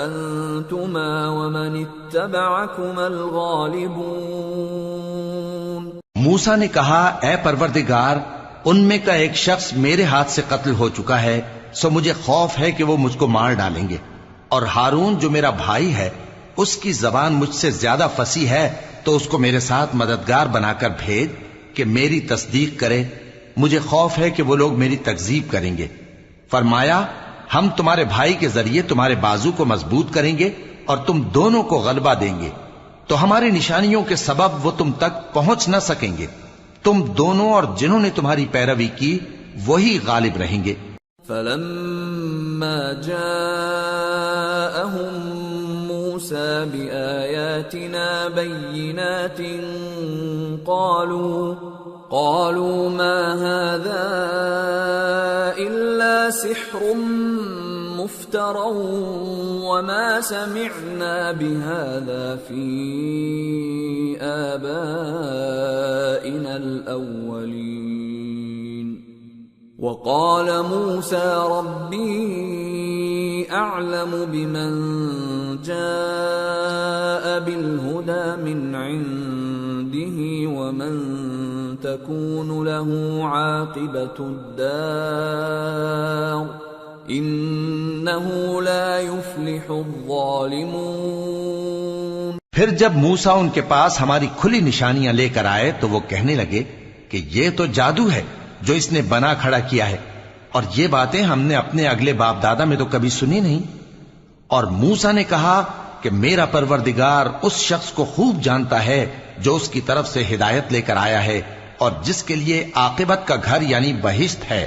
أنتما ومن اتبعكما الغالبون. موسیٰ نے کہا اے پروردگار ان میں کا ایک شخص میرے ہاتھ سے قتل ہو چکا ہے، سو مجھے خوف ہے کہ وہ مجھ کو مار ڈالیں گے، اور ہارون جو میرا بھائی ہے اس کی زبان مجھ سے زیادہ فصیح ہے، تو اس کو میرے ساتھ مددگار بنا کر بھیج کہ میری تصدیق کرے. مجھے خوف ہے کہ وہ لوگ میری تکذیب کریں گے. فرمایا ہم تمہارے بھائی کے ذریعے تمہارے بازو کو مضبوط کریں گے اور تم دونوں کو غلبہ دیں گے، تو ہماری نشانیوں کے سبب وہ تم تک پہنچ نہ سکیں گے. تم دونوں اور جنہوں نے تمہاری پیروی کی وہی غالب رہیں گے. فلما جاءهم موسى بآياتنا بينات قالوا ما هذا إلا سحر مفترى وما سمعنا بهذا في آبائنا الأولين. وقال موسى ربي أعلم بمن جاء بالهدى من عنده ومن تكون له عاقبة الدار إنه لا يفلح الظالمون. پھر جب موسیٰ ان کے پاس ہماری کھلی نشانیاں لے کر آئے تو وہ کہنے لگے کہ یہ تو جادو ہے جو اس نے بنا کھڑا کیا ہے، اور یہ باتیں ہم نے اپنے اگلے باپ دادا میں تو کبھی سنی نہیں. اور موسیٰ نے کہا کہ میرا پروردگار اس شخص کو خوب جانتا ہے جو اس کی طرف سے ہدایت لے کر آیا ہے اور جس کے لیے عاقبت کا گھر یعنی بہشت ہے.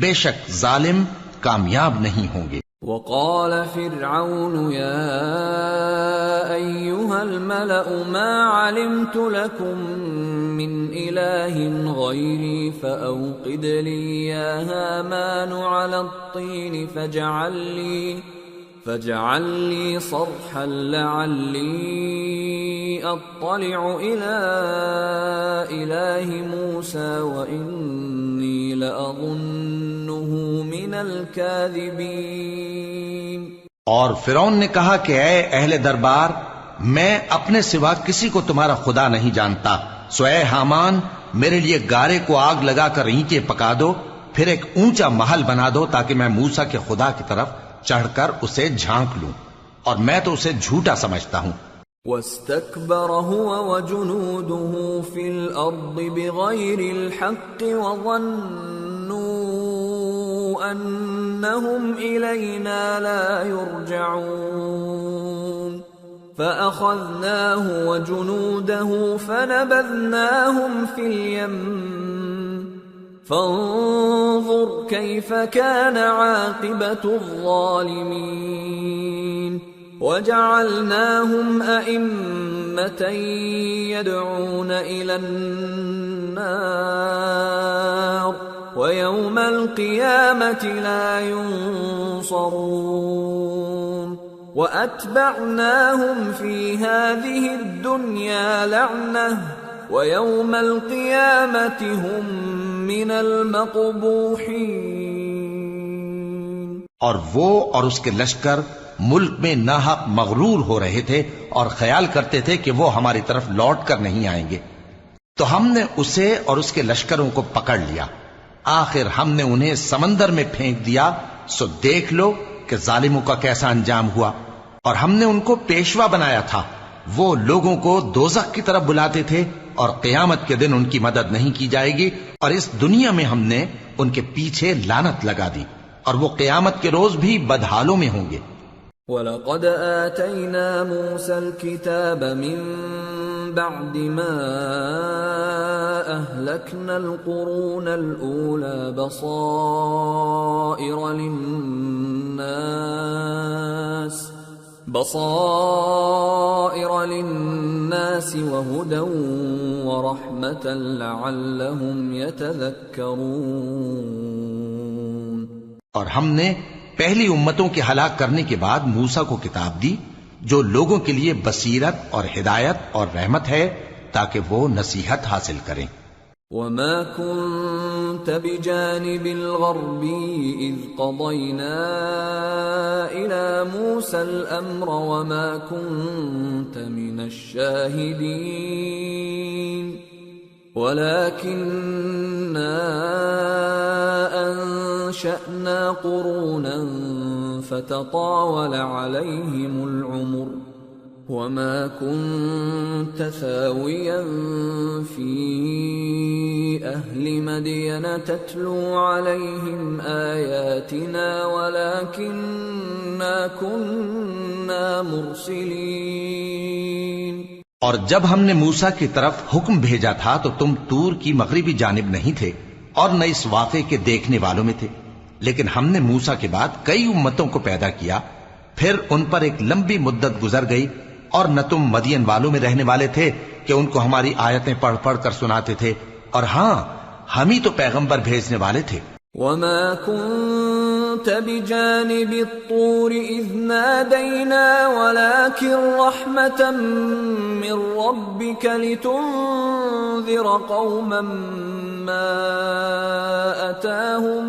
بے شک ظالم کامیاب نہیں ہوں گے. وقال فرعون يا أيها الملأ ما علمت لكم من إله غيري فأوقد لي يا هامان على الطين فاجعل لي صرحا لعلي أطلع إلى إله موسى وإني لأظنه من الكاذبين. اور فرعون نے کہا کہ اے اہل دربار میں اپنے سوا کسی کو تمہارا خدا نہیں جانتا، سو اے حامان میرے لیے گارے کو آگ لگا کر اینٹیں پکا دو، پھر ایک اونچا محل بنا دو تاکہ میں موسیٰ کے خدا کی طرف چڑھ کر اسے جھانک لوں، اور میں تو اسے جھوٹا سمجھتا ہوں. واستكبر هو وجنوده في الأرض بغير الحق وظنوا أنهم إلينا لا يرجعون فأخذناه وجنوده فنبذناهم في اليم فانظر كيف كان عاقبة الظالمين. وجعلناهم أئمة يدعون إلى النار ويوم القيامة لا ينصرون. وأتبعناهم في هذه الدنيا لعنة ويوم القيامة هم من المقبوحين. اور وہ اور اس کے لشکر ملک میں ناحق مغرور ہو رہے تھے اور خیال کرتے تھے کہ وہ ہماری طرف لوٹ کر نہیں آئیں گے، تو ہم نے اسے اور اس کے لشکروں کو پکڑ لیا، آخر ہم نے انہیں سمندر میں پھینک دیا. سو دیکھ لو کہ ظالموں کا کیسا انجام ہوا. اور ہم نے ان کو پیشوا بنایا تھا، وہ لوگوں کو دوزخ کی طرف بلاتے تھے، اور قیامت کے دن ان کی مدد نہیں کی جائے گی، اور اس دنیا میں ہم نے ان کے پیچھے لعنت لگا دی، اور وہ قیامت کے روز بھی بدحالوں میں ہوں گے۔ وَلَقَدْ آتَيْنَا مُوسَى الْكِتَابَ مِن بَعْدِ مَا أَهْلَكْنَا الْقُرُونَ الْأُولَى بَصَائِرَ لِلنَّاسِ وَهُدًى وَرَحْمَةً لَعَلَّهُمْ يَتَذَكَّرُونَ۔ اور ہم نے پہلی امتوں کے ہلاک کرنے کے بعد موسیٰ کو کتاب دی جو لوگوں کے لیے بصیرت اور ہدایت اور رحمت ہے تاکہ وہ نصیحت حاصل کریں۔ وَمَا كُنْتَ بِجَانِبِ الْغَرْبِيِّ إِذْ قَضَيْنَا إِلَى مُوسَى الْأَمْرَ وَمَا كُنْتَ مِنَ الشَّاهِدِينَ وَلَكِنَّا أَنشَأْنَا قُرُونًا فَتَطَاوَلَ عَلَيْهِمُ الْعُمُرُ وَمَا كُنْتَ ثَاوِيًا فِي أَهْلِ مَدْيَنَ تَتْلُو عَلَيْهِمْ آيَاتِنَا وَلَكِنَّا كُنَّا مُرْسِلِينَ۔ اور جب ہم نے موسیٰ کی طرف حکم بھیجا تھا تو تم طور کی مغربی جانب نہیں تھے اور نہ اس واقعے کے دیکھنے والوں میں تھے، لیکن ہم نے موسیٰ کے بعد کئی امتوں کو پیدا کیا، پھر ان پر ایک لمبی مدت گزر گئی، اور نہ تم مدین والوں میں رہنے والے تھے کہ ان کو ہماری آیتیں پڑھ پڑھ کر سناتے تھے، اور ہاں ہم ہی تو پیغمبر بھیجنے والے تھے۔ وَمَا كُنْتَ بِجَانِبِ الطُّورِ إِذْ نَادَيْنَا وَلَكِنْ رَحْمَةً مِّن رَّبِّكَ لِتُنذِرَ قَوْمًا مَّا أَتَاهُم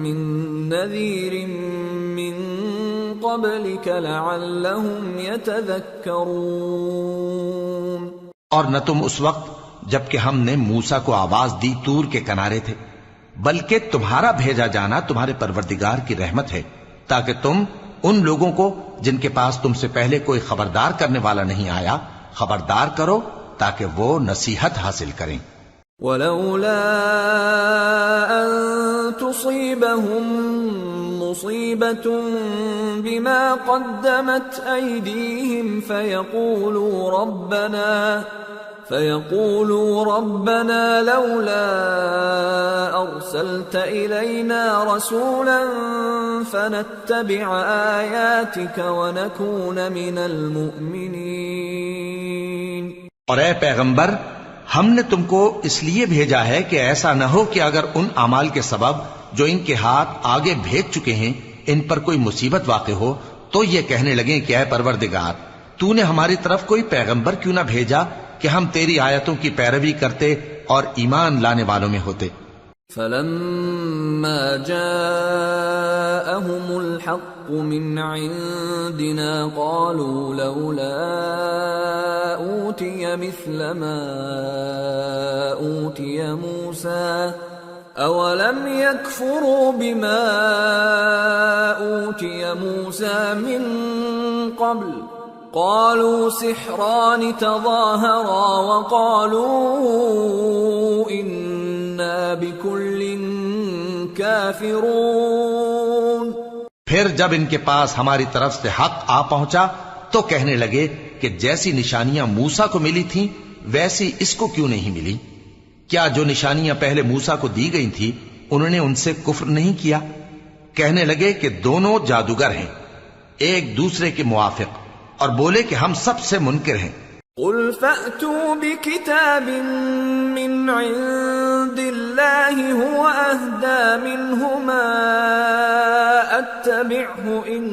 مِّن نَّذِيرٍ مِّن قَبْلِكَ لَعَلَّهُمْ يَتَذَكَّرُونَ۔ اور نہ تم اس وقت جبکہ ہم نے موسیٰ کو آواز دی طور کے کنارے تھے، بلکہ تمہارا بھیجا جانا تمہارے پروردگار کی رحمت ہے تاکہ تم ان لوگوں کو جن کے پاس تم سے پہلے کوئی خبردار کرنے والا نہیں آیا خبردار کرو تاکہ وہ نصیحت حاصل کریں۔ وَلَوْلَا أَن تُصِيبَهُم مُّصِيبَةٌ بِمَا قَدَّمَتْ أَيْدِيهِمْ فَيَقُولُوا رَبَّنَا لَوْلَا أَرْسَلْتَ إِلَيْنَا رَسُولًا فَنَتَّبِعَ آيَاتِكَ وَنَكُونَ مِنَ الْمُؤْمِنِينَ۔ اور اے پیغمبر، ہم نے تم کو اس لیے بھیجا ہے کہ ایسا نہ ہو کہ اگر ان اعمال کے سبب جو ان کے ہاتھ آگے بھیج چکے ہیں ان پر کوئی مصیبت واقع ہو تو یہ کہنے لگیں کہ اے پروردگار تو نے ہماری طرف کوئی پیغمبر کیوں نہ بھیجا کہ ہم تیری آیتوں کی پیروی کرتے اور ایمان لانے والوں میں ہوتے۔ فَلَمَّا جَاءَهُمُ الْحَقُّ مِنْ عِنْدِنَا قَالُوا لَوْلَا أُوتِيَ مِثْلَ مَا أُوتِيَ مُوسَى أَوَلَمْ يَكْفُرُوا بِمَا أُوتِيَ مُوسَى مِنْ قَبْلُ قَالُوا سِحْرَانِ تَظَاهَرَا وَقَالُوا إِنَّا بِكُلٍّ كَافِرُونَ۔ پھر جب ان کے پاس ہماری طرف سے حق آ پہنچا تو کہنے لگے کہ جیسی نشانیاں موسیٰ کو ملی تھیں ویسی اس کو کیوں نہیں ملی؟ کیا جو نشانیاں پہلے موسیٰ کو دی گئی تھی انہوں نے ان سے کفر نہیں کیا؟ کہنے لگے کہ دونوں جادوگر ہیں ایک دوسرے کے موافق، اور بولے کہ ہم سب سے منکر ہیں۔ قُلْ فَأْتُوا بِكِتَابٍ مِّنْ عِندِ اللَّهِ هُوَ أَهْدَى مِنْهُمَا أَتَّبِعْهُ إِن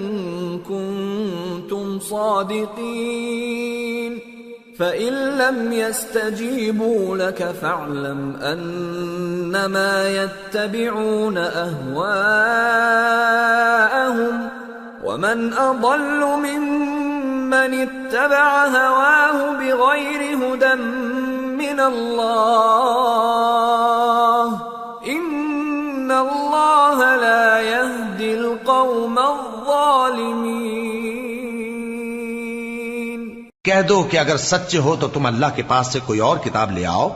كُنتُمْ صَادِقِينَ فَإِن لَّمْ يَسْتَجِيبُوا لَكَ فَاعْلَمْ أَنَّمَا يَتَّبِعُونَ أَهْوَاءَهُمْ وَمَنْ أَضَلُّ مِمَّنِ اتَّبَعَ هَوَاهُ بِغَيْرِ هُدًى من اللہ ان اللہ لا يهدي القوم الظالمین۔ کہہ دو کہ اگر سچے ہو تو تم اللہ کے پاس سے کوئی اور کتاب لے آؤ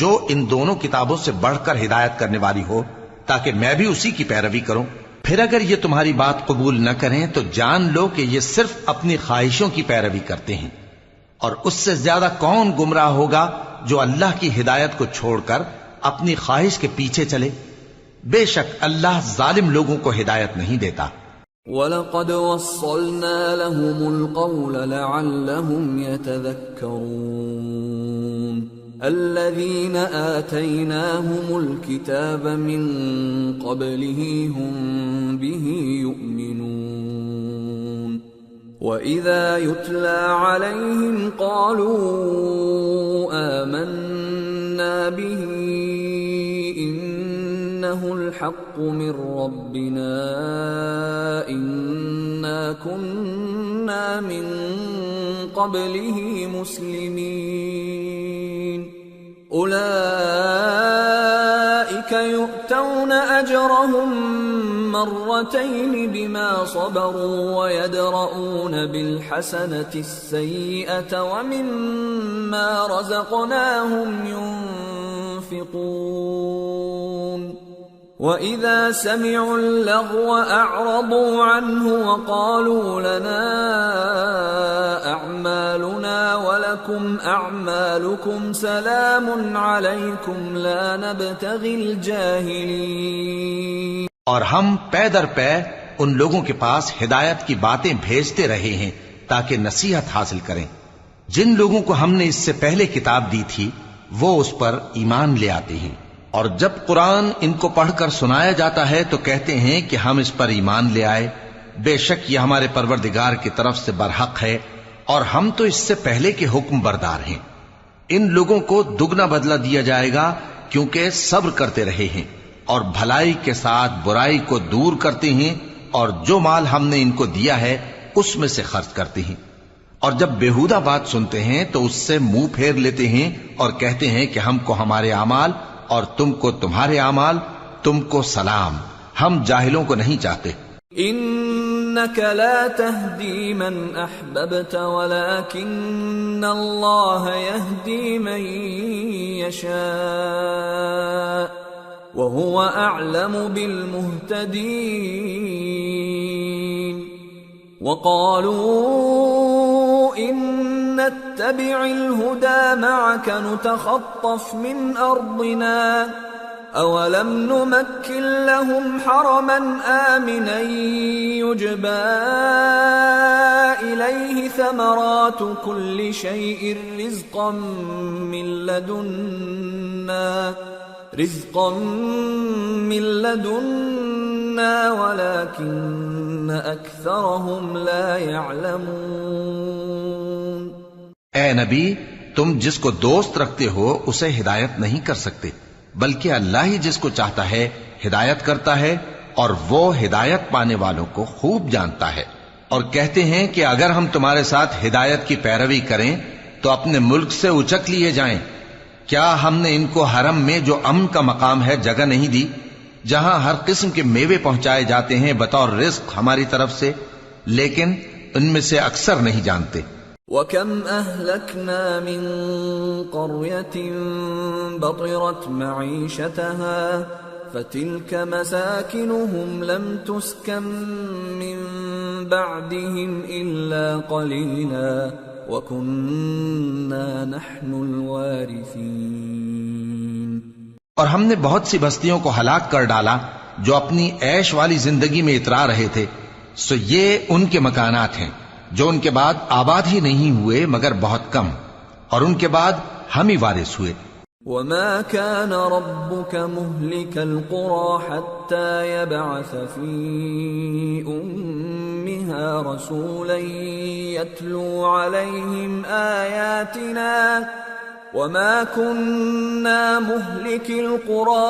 جو ان دونوں کتابوں سے بڑھ کر ہدایت کرنے والی ہو، تاکہ میں بھی اسی کی پیروی کروں۔ پھر اگر یہ تمہاری بات قبول نہ کریں تو جان لو کہ یہ صرف اپنی خواہشوں کی پیروی کرتے ہیں، اور اس سے زیادہ کون گمراہ ہوگا جو اللہ کی ہدایت کو چھوڑ کر اپنی خواہش کے پیچھے چلے۔ بے شک اللہ ظالم لوگوں کو ہدایت نہیں دیتا۔ وَلَقَدْ وَصَّلْنَا لَهُمُ الْقَوْلَ لَعَلَّهُمْ يَتَذَكَّرُونَ الَّذِينَ آتَيْنَاهُمُ الْكِتَابَ مِنْ قَبْلِهِ هُمْ بِهِ يُؤْمِنُونَ وَإِذَا يُتْلَى عَلَيْهِمْ قَالُوا آمَنَّا بِهِ إِنَّهُ الْحَقُّ مِنْ رَبِّنَا إِنَّا كُنَّا مِنْ قَبْلِهِ مُسْلِمِينَ أُولَئِكَ يُؤْتَوْنَ أَجْرَهُمْ مرتين بما صبروا ويدرؤون بالحسنة السيئة ومما رزقناهم ينفقون وإذا سمعوا اللغو أعرضوا عنه وقالوا لنا أعمالنا ولكم أعمالكم سلام عليكم لا نبتغي الجاهلين۔ اور ہم پے در پے ان لوگوں کے پاس ہدایت کی باتیں بھیجتے رہے ہیں تاکہ نصیحت حاصل کریں۔ جن لوگوں کو ہم نے اس سے پہلے کتاب دی تھی وہ اس پر ایمان لے آتے ہیں، اور جب قرآن ان کو پڑھ کر سنایا جاتا ہے تو کہتے ہیں کہ ہم اس پر ایمان لے آئے۔ بے شک یہ ہمارے پروردگار کی طرف سے برحق ہے، اور ہم تو اس سے پہلے کے حکم بردار ہیں۔ ان لوگوں کو دگنا بدلہ دیا جائے گا کیونکہ صبر کرتے رہے ہیں اور بھلائی کے ساتھ برائی کو دور کرتے ہیں، اور جو مال ہم نے ان کو دیا ہے اس میں سے خرچ کرتے ہیں۔ اور جب بیہودہ بات سنتے ہیں تو اس سے منہ پھیر لیتے ہیں اور کہتے ہیں کہ ہم کو ہمارے اعمال اور تم کو تمہارے اعمال، تم کو سلام، ہم جاہلوں کو نہیں چاہتے۔ انك لا تهدي من احببت ولكن الله يهدي من يشاء وهو اعلم بالمهتدين وقالوا ان نتبع الهدى معك نتخطف من ارضنا أولم نمكن لهم حرما آمنا يجبى إليه ثمرات كل شيء رزقا من لدنا ولكن أكثرهم لا يعلمون۔ اے نبی، تم جس کو دوست رکھتے ہو اسے ہدایت نہیں کر سکتے، بلکہ اللہ ہی جس کو چاہتا ہے ہدایت کرتا ہے، اور وہ ہدایت پانے والوں کو خوب جانتا ہے۔ اور کہتے ہیں کہ اگر ہم تمہارے ساتھ ہدایت کی پیروی کریں تو اپنے ملک سے اچک لیے جائیں۔ کیا ہم نے ان کو حرم میں جو امن کا مقام ہے جگہ نہیں دی، جہاں ہر قسم کے میوے پہنچائے جاتے ہیں بطور رزق ہماری طرف سے؟ لیکن ان میں سے اکثر نہیں جانتے۔ وَكَمْ أَهْلَكْنَا مِنْ قَرْيَةٍ بَطِرَتْ مَعِيشَتَهَا فَتِلْكَ مَسَاكِنُهُمْ لَمْ تُسْكَنْ مِنْ بَعْدِهِمْ إِلَّا قَلِيلًا وَكُنَّا نَحْنُ الْوَارِثِينَ۔ اور ہم نے بہت سی بستیوں کو ہلاک کر ڈالا جو اپنی عیش والی زندگی میں اترا رہے تھے، سو یہ ان کے مکانات ہیں جو ان کے بعد آباد ہی نہیں ہوئے مگر بہت کم، اور ان کے بعد ہم ہی وارث ہوئے۔ وَمَا كَانَ رَبُّكَ مُهْلِكَ الْقُرَى حَتَّى يَبْعَثَ فِي أُمِّهَا رَسُولًا يَتْلُو عَلَيْهِمْ آيَاتِنَا وَمَا كُنَّا مُهْلِكِ الْقُرَى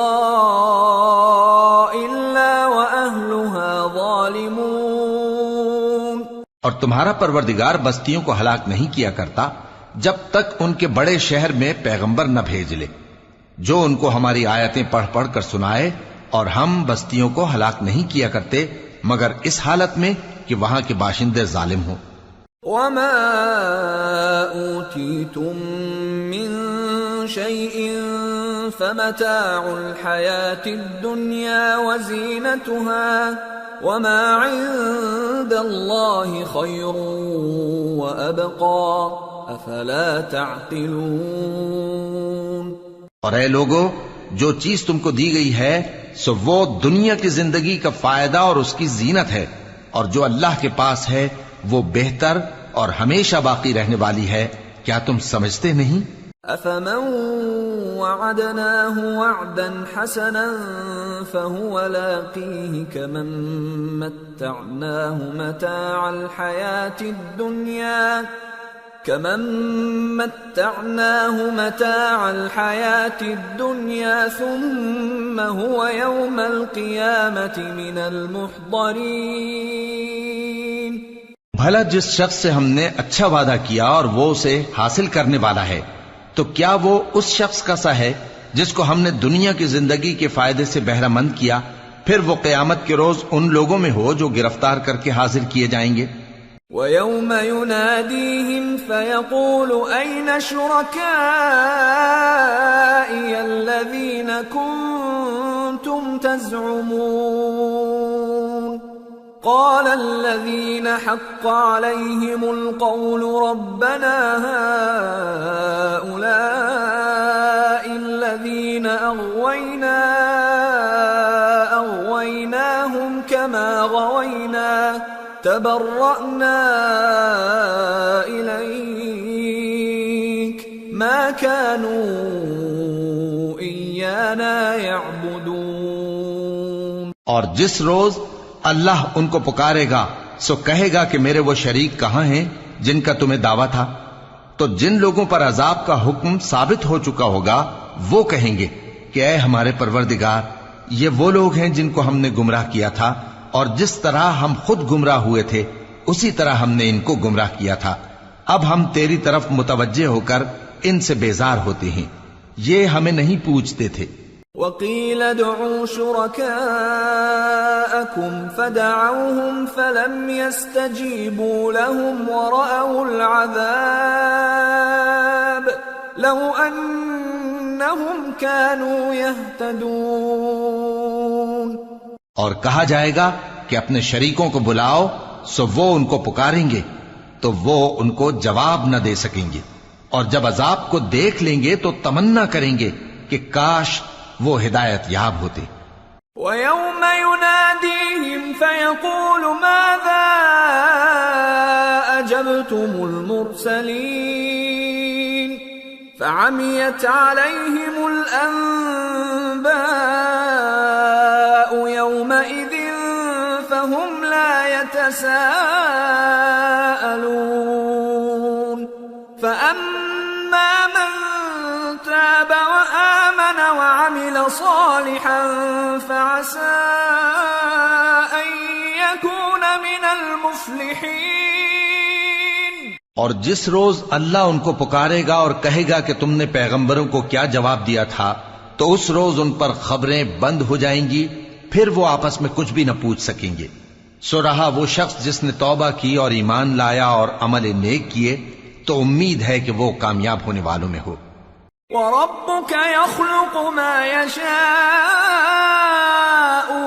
إِلَّا وَأَهْلُهَا ظَالِمُونَ۔ اور تمہارا پروردگار بستیوں کو ہلاک نہیں کیا کرتا جب تک ان کے بڑے شہر میں پیغمبر نہ بھیج لے جو ان کو ہماری آیتیں پڑھ پڑھ کر سنائے، اور ہم بستیوں کو ہلاک نہیں کیا کرتے مگر اس حالت میں کہ وہاں کے باشندے ظالم ہوں۔ وما أوتيتم من شيء فمتاع الحياة الدنيا وزينتها وما عند الله خير وأبقى أفلا تعقلون۔ اور اے لوگو، جو چیز تم کو دی گئی ہے سو وہ دنیا کی زندگی کا فائدہ اور اس کی زینت ہے، اور جو اللہ کے پاس ہے وہ بہتر اور ہمیشہ باقی رہنے والی ہے، کیا تم سمجھتے نہیں؟ أفمن وعدناه وعدا حسنا فهو لاقيه كمن متعناه متاع الحياة الدنيا ثم هو يوم القيامة من المحضرين۔ بھلا جس شخص سے ہم نے اچھا وعدہ کیا اور وہ اسے حاصل کرنے والا ہے، تو کیا وہ اس شخص کا سا ہے جس کو ہم نے دنیا کی زندگی کے فائدے سے بہرہ مند کیا، پھر وہ قیامت کے روز ان لوگوں میں ہو جو گرفتار کر کے حاضر کیے جائیں گے۔ وَيَوْمَ يُنَادِيهِمْ فَيَقُولُ أَيْنَ شُرَكَائِيَ الَّذِينَ كُنتُمْ تَزْعُمُونَ قَالَ الَّذِينَ حَقَّ عَلَيْهِمُ الْقَوْلُ رَبَّنَا هَؤُلَاءِ الَّذِينَ أَغْوَيْنَاهُمْ كَمَا غَوَيْنَا تبرأنا إليك ما كانوا إيانا يعبدون۔ اور جس روز اللہ ان کو پکارے گا سو کہے گا کہ میرے وہ شریک کہاں ہیں جن کا تمہیں دعویٰ تھا؟ تو جن لوگوں پر عذاب کا حکم ثابت ہو چکا ہوگا وہ کہیں گے کہ اے ہمارے پروردگار، یہ وہ لوگ ہیں جن کو ہم نے گمراہ کیا تھا، اور جس طرح ہم خود گمراہ ہوئے تھے اسی طرح ہم نے ان کو گمراہ کیا تھا۔ اب ہم تیری طرف متوجہ ہو کر ان سے بیزار ہوتے ہیں، یہ ہمیں نہیں پوچھتے تھے۔ وَقِيلَ ادْعُوا شُرَكَاءَكُمْ فَدَعَوْهُمْ فَلَمْ يَسْتَجِيبُوا لَهُمْ وَرَأَوُا الْعَذَابَ لَوْ أَنَّهُمْ كَانُوا يَهْتَدُونَ۔ اور کہا جائے گا کہ اپنے شریکوں کو بلاؤ، سو وہ ان کو پکاریں گے تو وہ ان کو جواب نہ دے سکیں گے، اور جب عذاب کو دیکھ لیں گے تو تمنا کریں گے کہ کاش وہ ہدایت یاب ہوتے۔ وَيَوْمَ يُنَادِيهِمْ فَيَقُولُ مَاذَا أَجَبْتُمُ الْمُرْسَلِينَ فَعَمِيَتْ عَلَيْهِمُ الْأَنبَاءُ يَوْمَئِذٍ فَهُمْ لَا يَتَسَاءَلُونَ فَأَمَّا مَنْ تَابَ وَآمَنَ وَعَمِلَ صَالِحًا فَعَسَىٰ أَن يَكُونَ مِنَ الْمُفْلِحِينَ۔ اور جس روز اللہ ان کو پکارے گا اور کہے گا کہ تم نے پیغمبروں کو کیا جواب دیا تھا، تو اس روز ان پر خبریں بند ہو جائیں گی، پھر وہ آپس میں کچھ بھی نہ پوچھ سکیں گے۔ سو رہا وہ شخص جس نے توبہ کی اور ایمان لایا اور عمل نیک کیے، تو امید ہے کہ وہ کامیاب ہونے والوں میں ہو۔ وَرَبُّكَ يَخْلُقُ مَا يَشَاءُ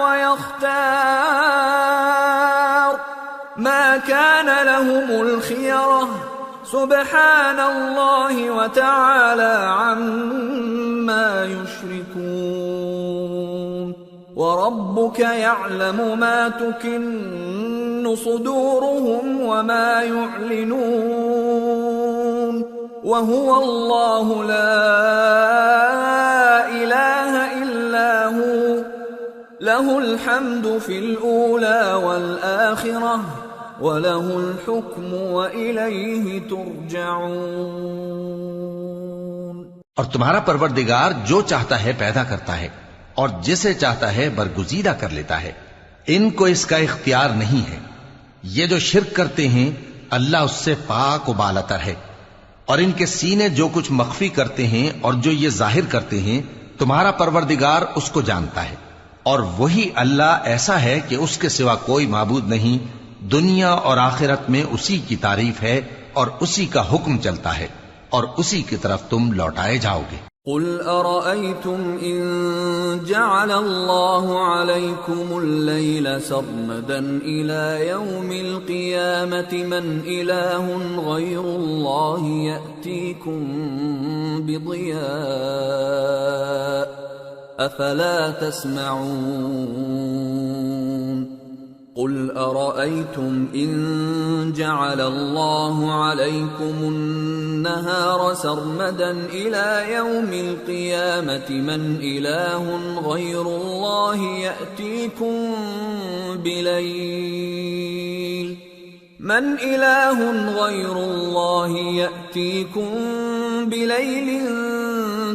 وَيَخْتَارُ مَا كَانَ لَهُمُ الْخِيَرَةُ سُبْحَانَ اللَّهِ وَتَعَالَى عَمَّا يُشْرِكُونَ۔ وَرَبُّكَ يَعْلَمُ مَا تُكِنُّ صُدُورُهُمْ وَمَا يُعْلِنُونَ وَهُوَ اللَّهُ لَا إِلَٰهَ إِلَّا هُوَ لَهُ الْحَمْدُ فِي الْأُولَى وَالْآخِرَةِ وَلَهُ الْحُكْمُ وَإِلَيْهِ تُرْجَعُونَ۔ اور تمہارا پروردگار جو چاہتا ہے پیدا کرتا ہے، اور جسے چاہتا ہے برگزیدہ کر لیتا ہے، ان کو اس کا اختیار نہیں ہے۔ یہ جو شرک کرتے ہیں اللہ اس سے پاک و بالاتر ہے۔ اور ان کے سینے جو کچھ مخفی کرتے ہیں اور جو یہ ظاہر کرتے ہیں تمہارا پروردگار اس کو جانتا ہے، اور وہی اللہ ایسا ہے کہ اس کے سوا کوئی معبود نہیں، دنیا اور آخرت میں اسی کی تعریف ہے اور اسی کا حکم چلتا ہے اور اسی کی طرف تم لوٹائے جاؤ گے۔ قل أرأيتم إن جعل الله عليكم الليل سرمدا إلى يوم القيامة من إله غير الله يأتيكم بضياء أفلا تسمعون قل أرأيتم إن جعل الله عليكم النهار سرمدا إلى يوم القيامة من إله غير الله يأتيكم بليل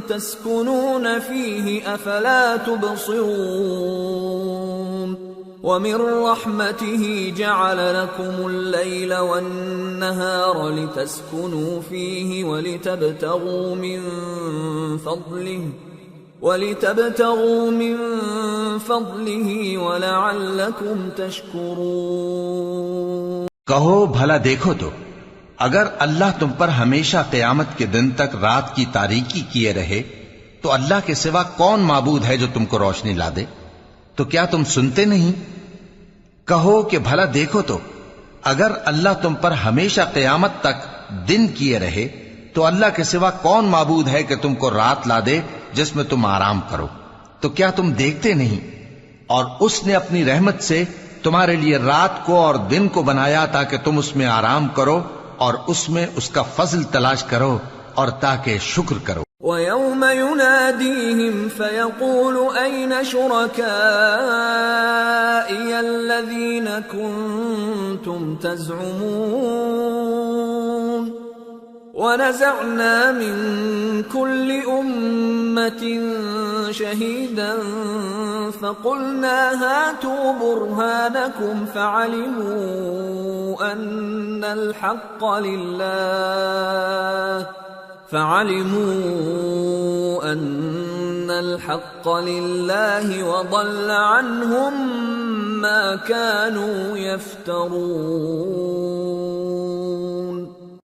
تسكنون فيه أفلا تبصرون وَمِن رَّحْمَتِهِ جَعَلَ لَكُمُ اللَّيْلَ وَالنَّهَارَ لِتَسْكُنُوا فِيهِ وَلِتَبْتَغُوا مِن فَضْلِهِ وَلَعَلَّكُمْ تَشْكُرُونَ۔ کہو بھلا دیکھو تو اگر اللہ تم پر ہمیشہ قیامت کے دن تک رات کی تاریکی کیے رہے تو اللہ کے سوا کون معبود ہے جو تم کو روشنی لا دے؟ تو کیا تم سنتے نہیں؟ کہو کہ بھلا دیکھو تو اگر اللہ تم پر ہمیشہ قیامت تک دن کیے رہے تو اللہ کے سوا کون معبود ہے کہ تم کو رات لا دے جس میں تم آرام کرو؟ تو کیا تم دیکھتے نہیں؟ اور اس نے اپنی رحمت سے تمہارے لیے رات کو اور دن کو بنایا تاکہ تم اس میں آرام کرو اور اس میں اس کا فضل تلاش کرو اور تاکہ شکر کرو۔ وَيَوْمَ يُنَادِيهِمْ فَيَقُولُ أَيْنَ شُرَكَائِيَ الَّذِينَ كُنتُمْ تَزْعُمُونَ وَنَزَعْنَا مِن كُلِّ أُمَّةٍ شَهِيدًا فَقُلْنَا هَاتُوا بُرْهَانَكُمْ فَعَلِمُوا أَنَّ الحق لله وضل عنهم ما كانوا يفترون۔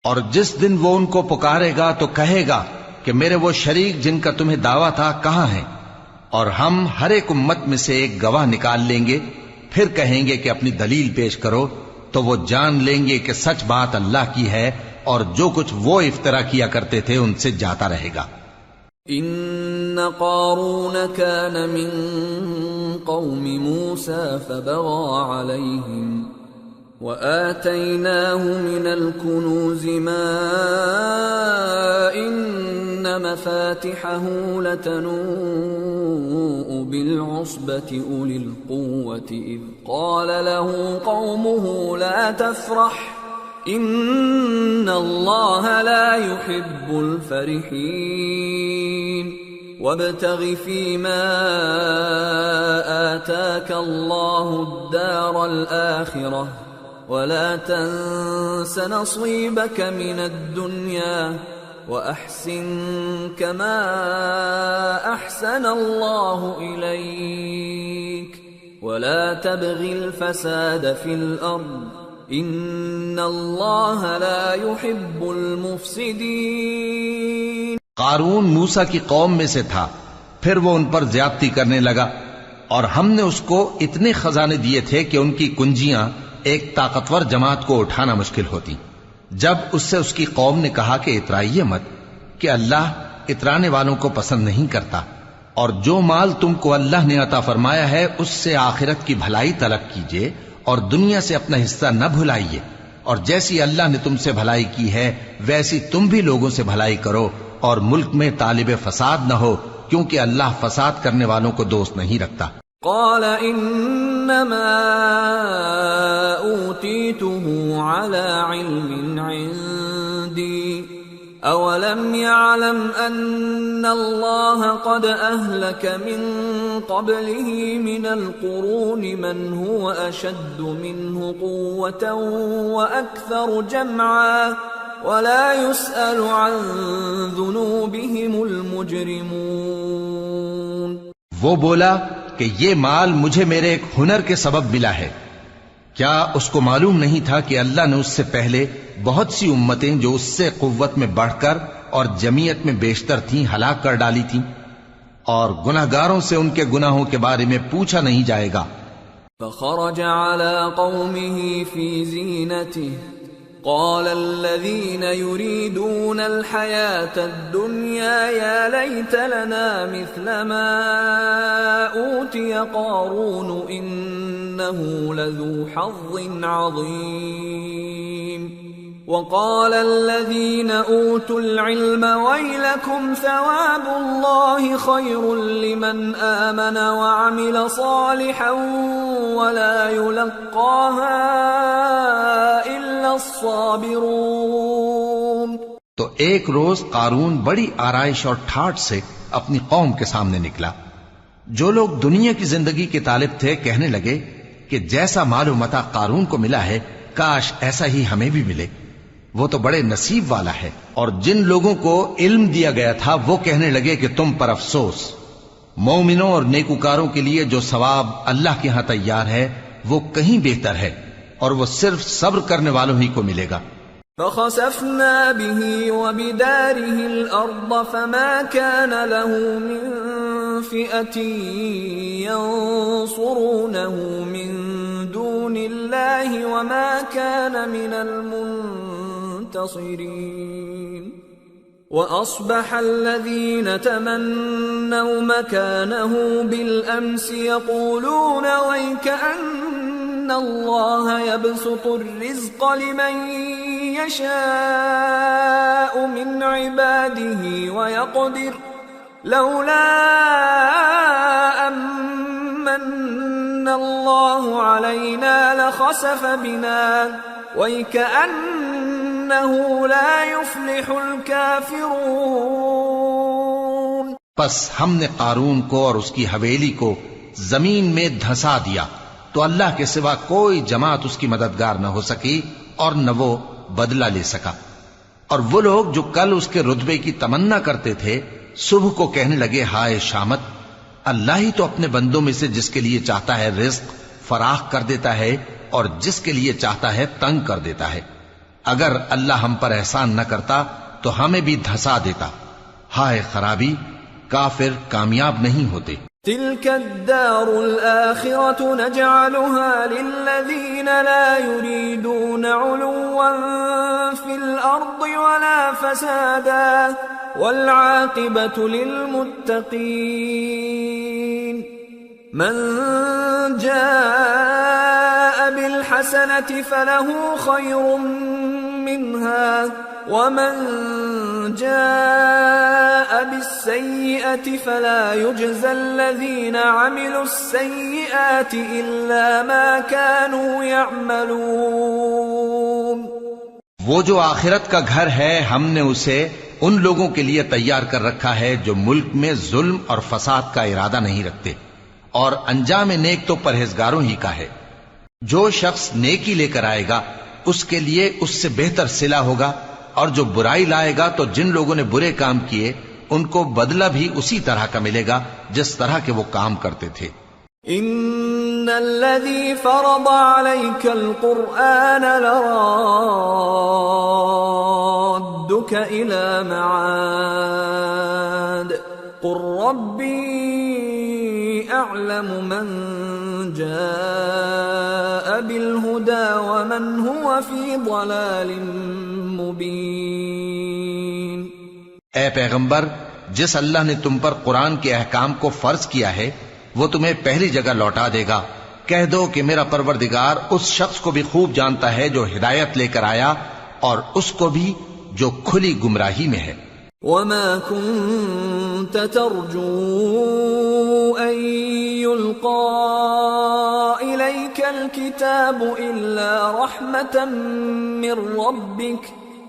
اور جس دن وہ ان کو پکارے گا تو کہے گا کہ میرے وہ شریک جن کا تمہیں دعویٰ تھا کہاں ہیں؟ اور ہم ہر ایک امت میں سے ایک گواہ نکال لیں گے، پھر کہیں گے کہ اپنی دلیل پیش کرو، تو وہ جان لیں گے کہ سچ بات اللہ کی ہے اور جو کچھ وہ افترا کیا کرتے تھے ان سے جاتا رہے گا۔ ان قارون كان من قوم موسى فبغى عليهم وآتيناه من الكنوز ما إن مفاتحه لتنوء بالعصبة أولي القوة إذ قال له قومه لا تفرح إن الله لا يحب الفرحين وابتغ فيما آتاك الله الدار الآخرة ولا تنس نصيبك من الدنيا وأحسن كما أحسن الله إليك ولا تبغ الفساد في الأرض ان اللہ لا يحب المفسدین۔ قارون موسیٰ کی قوم میں سے تھا، پھر وہ ان پر زیادتی کرنے لگا اور ہم نے اس کو اتنے خزانے دیے تھے کہ ان کی کنجیاں ایک طاقتور جماعت کو اٹھانا مشکل ہوتی۔ جب اس سے اس کی قوم نے کہا کہ اترائیے مت کہ اللہ اترانے والوں کو پسند نہیں کرتا، اور جو مال تم کو اللہ نے عطا فرمایا ہے اس سے آخرت کی بھلائی طلب کیجیے اور دنیا سے اپنا حصہ نہ بھلائیے، اور جیسی اللہ نے تم سے بھلائی کی ہے ویسی تم بھی لوگوں سے بھلائی کرو، اور ملک میں طالب فساد نہ ہو کیونکہ اللہ فساد کرنے والوں کو دوست نہیں رکھتا۔ قال انما اوتیته على علم عندي اولم يعلم ان الله قد اهلك من قبله من القرون من هو اشد منه قوة واكثر جمعا ولا يسأل عن ذنوبهم المجرمون۔ وہ بولا کہ یہ مال مجھے میرے ایک ہنر کے سبب ملا ہے۔ کیا اس کو معلوم نہیں تھا کہ اللہ نے اس سے پہلے بہت سی امتیں جو اس سے قوت میں بڑھ کر اور جمعیت میں بیشتر تھیں ہلاک کر ڈالی تھیں، اور گناہگاروں سے ان کے گناہوں کے بارے میں پوچھا نہیں جائے گا۔ فخرج على قومه في زينته قال الذين يريدون الحياة الدنيا يا ليت لنا مثل ما أوتي قارون إنه لذو حظ عظيم وقال الذين أوتوا العلم ويلكم ثواب الله خير لمن آمن وعمل صالحا ولا يلقاها إلا الصابرون۔ تو ایک روز قارون بڑی آرائش اور ٹھاٹھ سے اپنی قوم کے سامنے نکلا۔ جو لوگ دنیا کی زندگی کے طالب تھے کہنے لگے کہ جیسا مال و متاع قارون کو ملا ہے کاش ایسا ہی ہمیں بھی ملے، وہ تو بڑے نصیب والا ہے۔ اور جن لوگوں کو علم دیا گیا تھا وہ کہنے لگے کہ تم پر افسوس، مومنوں اور نیکوکاروں کے لیے جو ثواب اللہ کے ہاں تیار ہے وہ کہیں بہتر ہے، اور وہ صرف صبر کرنے والوں ہی کو ملے گا۔ فخسفنا به وبداره الأرض فما كان له من فئة ينصرونه من دون الله وما كان من المنتصرين۔ وأصبح الذين تمنوا مكانه بالأمس يقولون ويكأن الله يبسط الرزق لمن يشاء من عباده ويقدر لولا أمن الله علينا لخسف بنا وَيْكَأَنَّهُ لَا يُفْلِحُ الْكَافِرُونَ۔ پس ہم نے قارون کو اور اس کی حویلی کو زمین میں دھسا دیا تو اللہ کے سوا کوئی جماعت اس کی مددگار نہ ہو سکی اور نہ وہ بدلہ لے سکا۔ اور وہ لوگ جو کل اس کے رتبے کی تمنا کرتے تھے صبح کو کہنے لگے ہائے شامت، اللہ ہی تو اپنے بندوں میں سے جس کے لیے چاہتا ہے رزق فراخ کر دیتا ہے اور جس کے لیے چاہتا ہے تنگ کر دیتا ہے۔ اگر اللہ ہم پر احسان نہ کرتا تو ہمیں بھی دھسا دیتا۔ ہائے خرابی، کافر کامیاب نہیں ہوتے۔ تلك الدار الآخرة نجعلها للذين لا يريدون علوا في الأرض ولا فسادا والعاقبة للمتقين۔ من جاء بالحسنة فله خير منها ومن جاء بالسيئة فلا يجزى الذين عملوا السيئات إلا ما كانوا يعملون۔ وہ جو آخرت کا گھر ہے ہم نے اسے ان لوگوں کے لیے تیار کر رکھا ہے جو ملک میں ظلم اور فساد کا ارادہ نہیں رکھتے، اور انجام نیک تو پرہیزگاروں ہی کا ہے۔ جو شخص نیکی لے کر آئے گا اس کے لیے اس سے بہتر صلہ ہوگا، اور جو برائی لائے گا تو جن لوگوں نے برے کام کیے ان کو بدلہ بھی اسی طرح کا ملے گا جس طرح کے وہ کام کرتے تھے۔ ان الذي فرض عليك القرآن لرادك الى معاد قل ربي اعلم من جاء بالهدى ومن هو في ضلال مبين۔ اے پیغمبر، جس اللہ نے تم پر قرآن کے احکام کو فرض کیا ہے وہ تمہیں پہلی جگہ لوٹا دے گا۔ کہہ دو کہ میرا پروردگار اس شخص کو بھی خوب جانتا ہے جو ہدایت لے کر آیا اور اس کو بھی جو کھلی گمراہی میں ہے۔ وما كنت ترجو أن يلقى إليك الكتاب إلا رحمة من ربك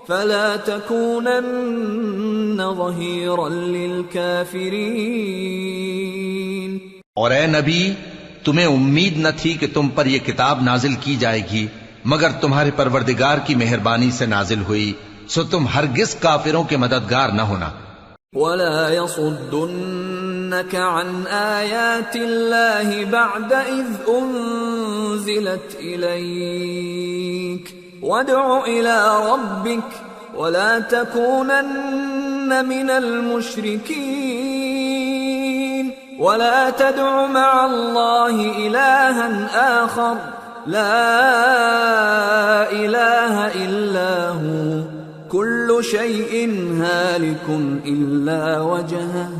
فلا تكونن ظهيرا للكافرين۔ اور اے نبی، تمہیں امید نہ تھی کہ تم پر یہ کتاب نازل کی جائے گی مگر تمہارے پروردگار کی مہربانی سے نازل ہوئی، سو تم ہرگز کافروں کے مددگار نہ ہونا. ولا يصدنك عن آيات الله بعد إذ أنزلت إليك وادع إلى ربك ولا تكونن من المشركين ولا تدع مع الله إلها آخر لا إله إلا هو كل شيء هالك إلا وجهه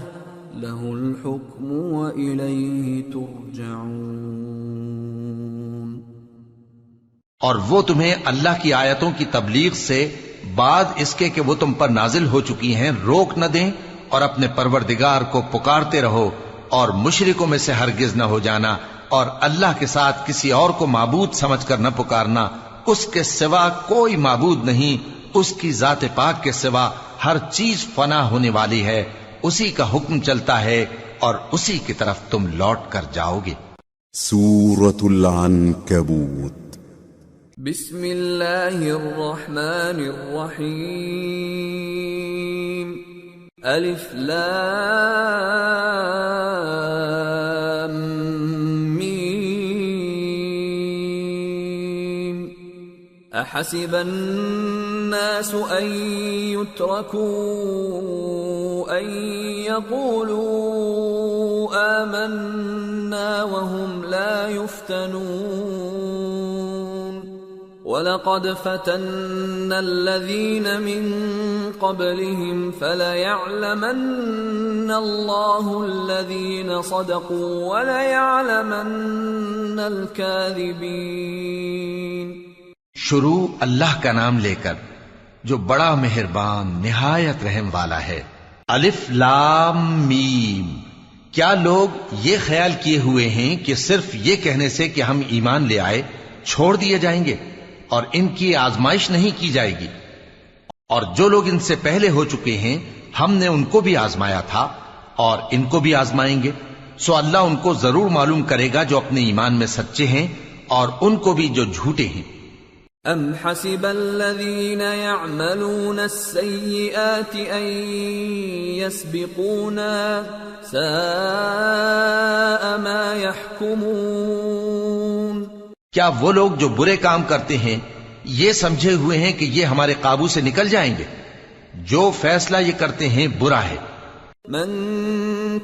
له الحكم وإليه ترجعون. اور وہ تمہیں اللہ کی آیتوں کی تبلیغ سے بعد اس کے کہ وہ تم پر نازل ہو چکی ہیں روک نہ دیں، اور اپنے پروردگار کو پکارتے رہو اور مشرکوں میں سے ہرگز نہ ہو جانا، اور اللہ کے ساتھ کسی اور کو معبود سمجھ کر نہ پکارنا. اس کے سوا کوئی معبود نہیں، اس کی ذات پاک کے سوا ہر چیز فنا ہونے والی ہے، اسی کا حکم چلتا ہے اور اسی کی طرف تم لوٹ کر جاؤ گے. سورة العنكبوت. بسم اللہ الرحمن الرحیم. الف لام میم. احسب الناس ان يتركوا ان يقولوا آمنا وهم لا يفتنون وَلَقَدْ فَتَنَّا الَّذِينَ مِن قَبْلِهِمْ فَلَيَعْلَمَنَّ اللَّهُ الَّذِينَ صَدَقُوا وَلَيَعْلَمَنَّ الْكَاذِبِينَ. شروع اللہ کا نام لے کر جو بڑا مہربان نہایت رحم والا ہے. الف لام میم. کیا لوگ یہ خیال کیے ہوئے ہیں کہ صرف یہ کہنے سے کہ ہم ایمان لے آئے چھوڑ دیے جائیں گے اور ان کی آزمائش نہیں کی جائے گی؟ اور جو لوگ ان سے پہلے ہو چکے ہیں ہم نے ان کو بھی آزمایا تھا اور ان کو بھی آزمائیں گے. سو اللہ ان کو ضرور معلوم کرے گا جو اپنے ایمان میں سچے ہیں اور ان کو بھی جو جھوٹے ہیں. ام حسب الذين يعملون السيئات ان يسبقونا ساء ما يحكمون. کیا وہ لوگ جو برے کام کرتے ہیں یہ سمجھے ہوئے ہیں کہ یہ ہمارے قابو سے نکل جائیں گے؟ جو فیصلہ یہ کرتے ہیں برا ہے. من